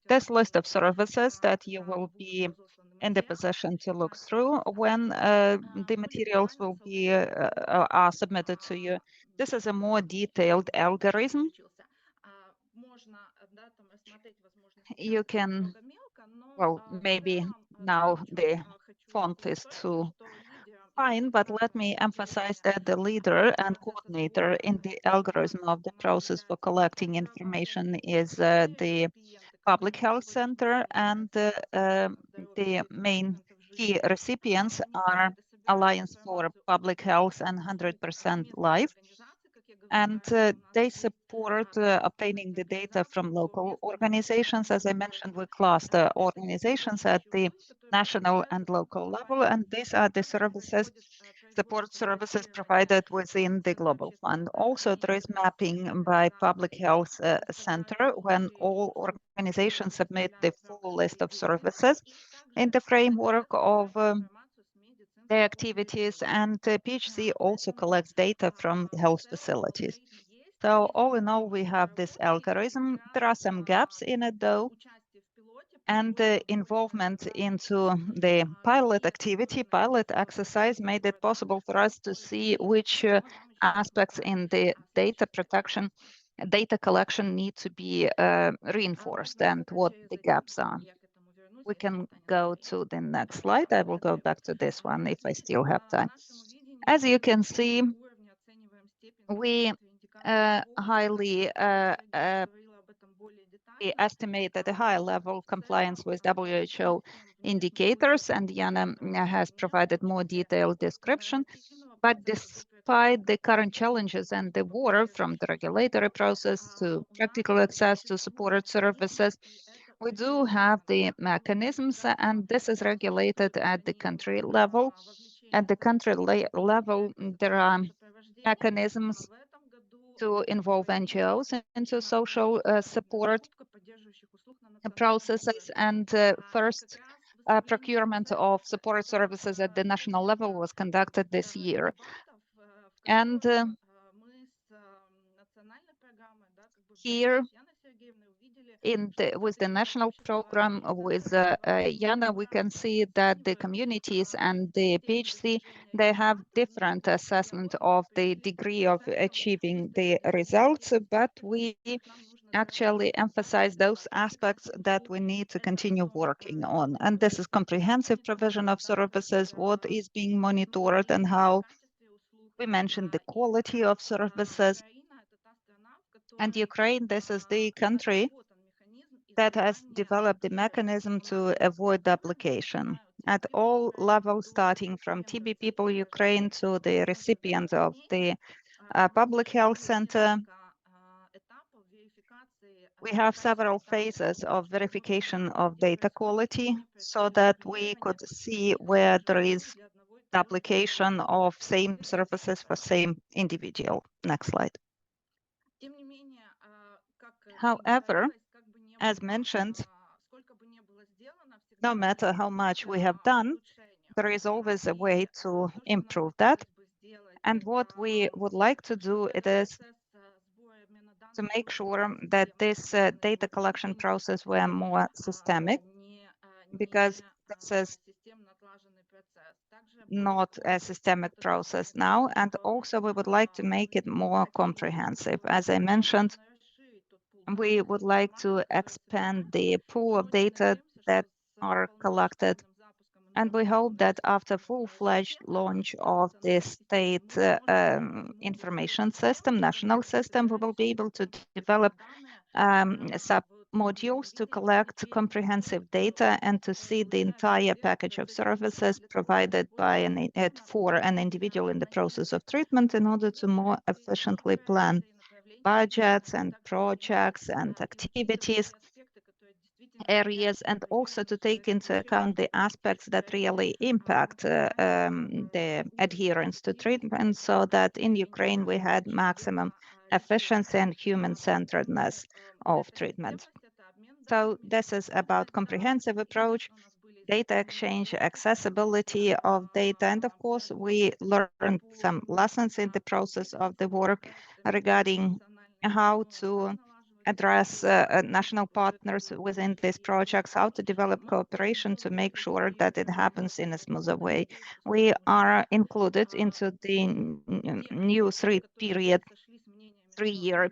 This list of services that you will be in the position to look through when the materials will be are submitted to you. This is a more detailed algorithm. You can, well, maybe now the font is too fine, but let me emphasize that the leader and coordinator in the algorithm of the process for collecting information is the Public Health Center, and the main key recipients are Alliance for Public Health and 100% Life. And they support obtaining the data from local organizations. As I mentioned, we cluster organizations at the national and local level, and these are the services, support services provided within the Global Fund. Also, there is mapping by Public Health Center when all organizations submit the full list of services in the framework of the activities, and PHC also collects data from health facilities. So all in all, we have this algorithm. There are some gaps in it though, and the involvement into the pilot activity, pilot exercise made it possible for us to see which aspects in the data protection, data collection need to be reinforced and what the gaps are. We can go to the next slide. I will go back to this one if I still have time. As you can see, we highly we estimate at a high level compliance with WHO indicators, and Yana has provided more detailed description. But despite the current challenges and the war, from the regulatory process to practical access to supported services, we do have the mechanisms, and this is regulated at the country level. At the country level, there are mechanisms to involve NGOs into social support processes, and first procurement of support services at the national level was conducted this year. And here, with the national program with Yana, we can see that the communities and the PHC, they have different assessment of the degree of achieving the results, but we actually emphasize those aspects that we need to continue working on. And this is comprehensive provision of services, what is being monitored, and how we mentioned the quality of services. And Ukraine, this is the country that has developed a mechanism to avoid duplication at all levels, starting from TB people Ukraine to the recipient of the public health center. We have several phases of verification of data quality so that we could see where there is duplication of same services for same individual. Next slide. However, as mentioned, no matter how much we have done, there is always a way to improve that. And what we would like to do it is to make sure that this data collection process were more systemic, because this is not a systemic process now. And also we would like to make it more comprehensive. As I mentioned, we would like to expand the pool of data that are collected. And we hope that after full-fledged launch of the state information system, national system, we will be able to develop sub-modules to collect comprehensive data and to see the entire package of services provided by for an individual in the process of treatment in order to more efficiently plan budgets and projects and activities areas, and also to take into account the aspects that really impact the adherence to treatment, so that in Ukraine we had maximum efficiency and human-centeredness of treatment. So this is about comprehensive approach, data exchange, accessibility of data, and of course we learned some lessons in the process of the work regarding how to address national partners within these projects, how to develop cooperation to make sure that it happens in a smoother way. We are included into the new three-year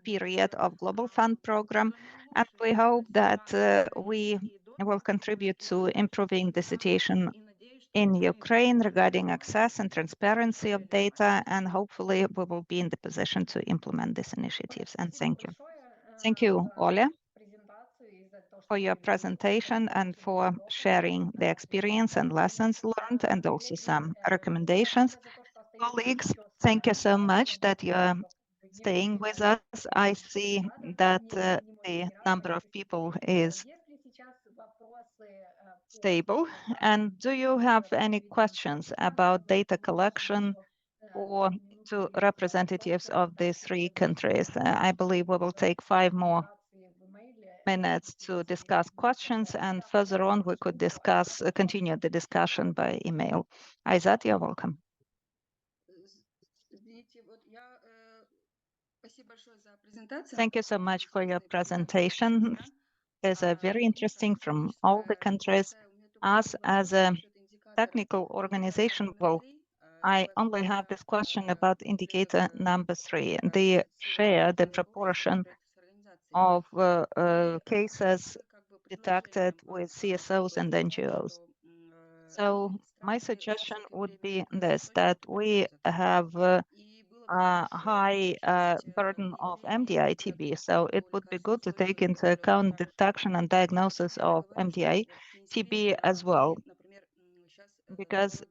period of Global Fund program, and we hope that we will contribute to improving the situation in Ukraine regarding access and transparency of data, and hopefully we will be in the position to implement these initiatives. And thank you. Thank you, Oля, for your presentation and for sharing the experience and lessons learned, and also some recommendations. Colleagues, thank you so much that you're staying with us. I see that the number of people is stable. And do you have any questions about data collection or to representatives of the three countries? I believe we will take 5 more minutes to discuss questions, and further on we could continue the discussion by email. Aizat, you're welcome. Thank you so much for your presentation. It's very interesting from all the countries. Us as a technical organization, well, I only have this question about indicator number 3. They share the proportion of cases detected with CSOs and NGOs. So my suggestion would be this, that we have a high burden of MDI-TB. So it would be good to take into account detection and diagnosis of MDI-TB as well, because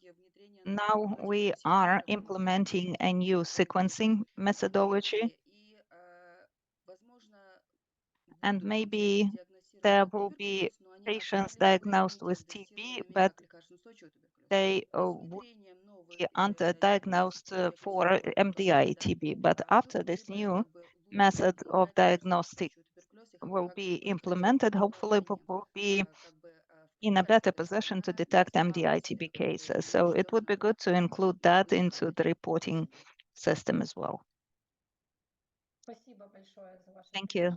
now we are implementing a new sequencing methodology, and maybe there will be patients diagnosed with TB, but they would be underdiagnosed for MDI-TB. But after this new method of diagnostic will be implemented, hopefully we will be in a better position to detect MDI-TB cases. So it would be good to include that into the reporting system as well. Thank you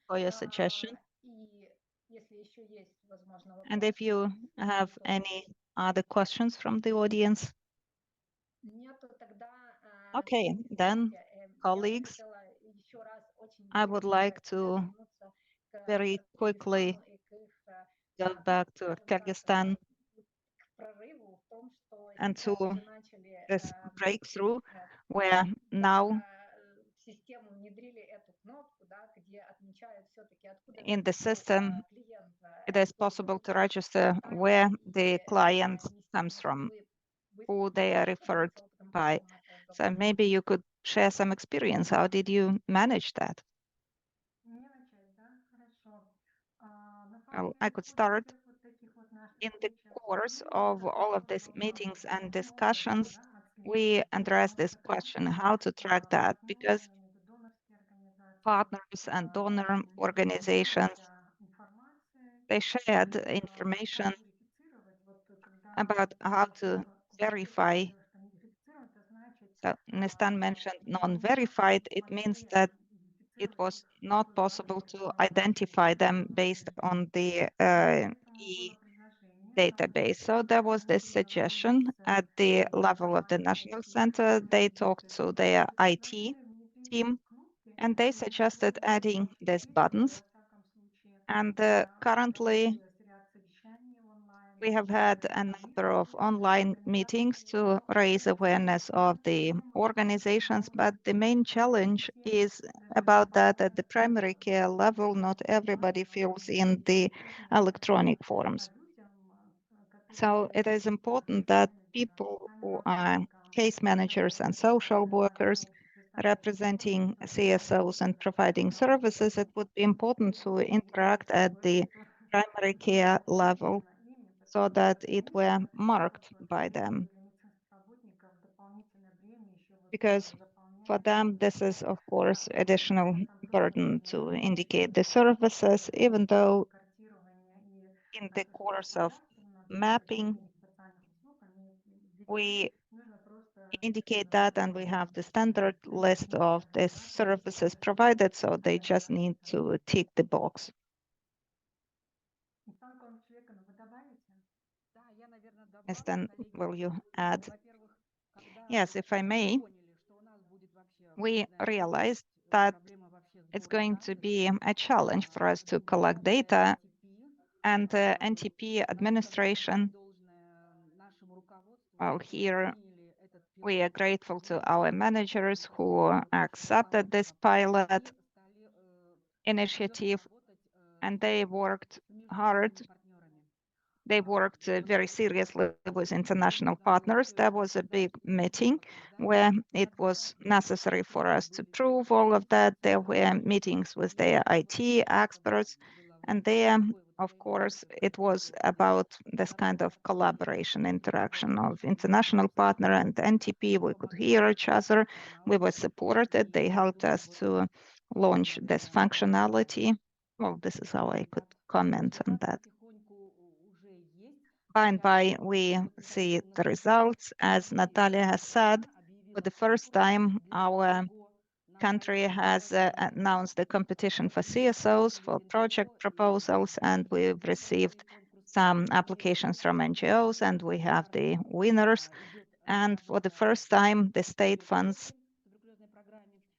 for your suggestion. And if you have any other questions from the audience? Okay, then, colleagues, I would like to very quickly go back to Kyrgyzstan and to this breakthrough where now in the system it is possible to register where the client comes from, who they are referred by. So maybe you could share some experience. How did you manage that? Well, I could start. In the course of all of these meetings and discussions, we address this question, how to track that, because partners and donor organizations, they shared information about how to verify. So Nestan mentioned non-verified. It means that it was not possible to identify them based on the database. So there was this suggestion at the level of the National Center. They talked to their IT team and they suggested adding these buttons. And currently, we have had a number of online meetings to raise awareness of the organizations, but the main challenge is about that at the primary care level, not everybody fills in the electronic forms. So it is important that people who are case managers and social workers representing CSOs and providing services, it would be important to interact at the primary care level so that it were marked by them. Because for them, this is, of course, additional burden to indicate the services, even though in the course of mapping, we indicate that and we have the standard list of the services provided, so they just need to tick the box. Nestan, will you add? Yes, if I may, we realized that it's going to be a challenge for us to collect data, and the NTP administration, well, here we are grateful to our managers who accepted this pilot initiative, and they worked hard. They worked very seriously with international partners. There was a big meeting where it was necessary for us to prove all of that. There were meetings with their IT experts, and there, of course, it was about this kind of collaboration, interaction of international partner and NTP. We could hear each other. We were supported. They helped us to launch this functionality. Well, this is how I could comment on that. By and by, we see the results. As Natalia has said, for the first time, our country has announced the competition for CSOs, for project proposals, and we've received some applications from NGOs, and we have the winners. And for the first time, the state funds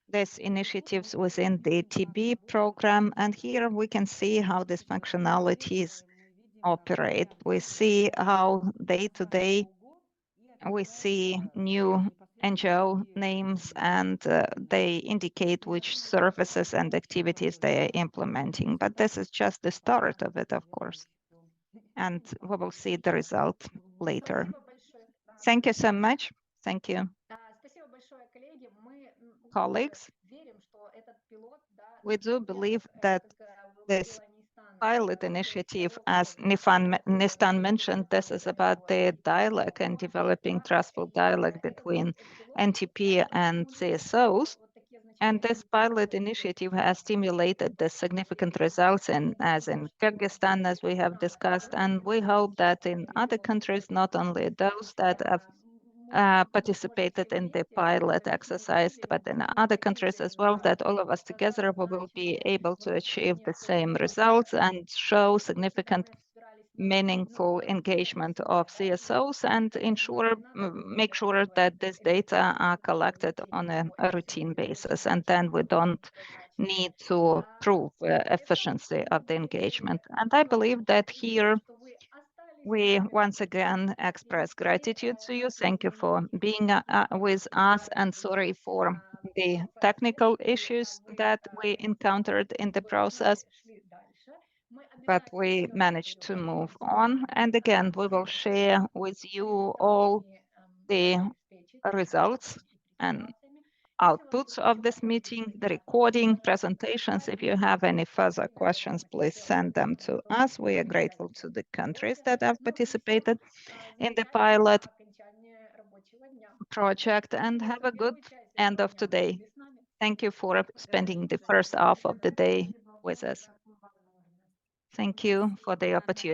these initiatives within the TB program. And here we can see how these functionalities operate. We see how day to day we see new NGO names, and they indicate which services and activities they are implementing. But this is just the start of it, of course. And we will see the result later. Thank you so much. Thank you. Colleagues, we do believe that this pilot initiative, as Nestan mentioned, this is about the dialogue and developing trustful dialogue between NTP and CSOs. And this pilot initiative has stimulated the significant results as in Kyrgyzstan, as we have discussed. And we hope that in other countries, not only those that have participated in the pilot exercise, but in other countries as well, that all of us together will be able to achieve the same results and show significant meaningful engagement of CSOs and make sure that this data are collected on a routine basis. And then we don't need to prove efficiency of the engagement. And I believe that here we once again express gratitude to you. Thank you for being with us, and sorry for the technical issues that we encountered in the process. but we managed to move on. And again, we will share with you all the results and outputs of this meeting, the recording, presentations. If you have any further questions, please send them to us. We are grateful to the countries that have participated in the pilot project, and have a good end of today. Thank you for spending the first half of the day with us. Thank you for the opportunity.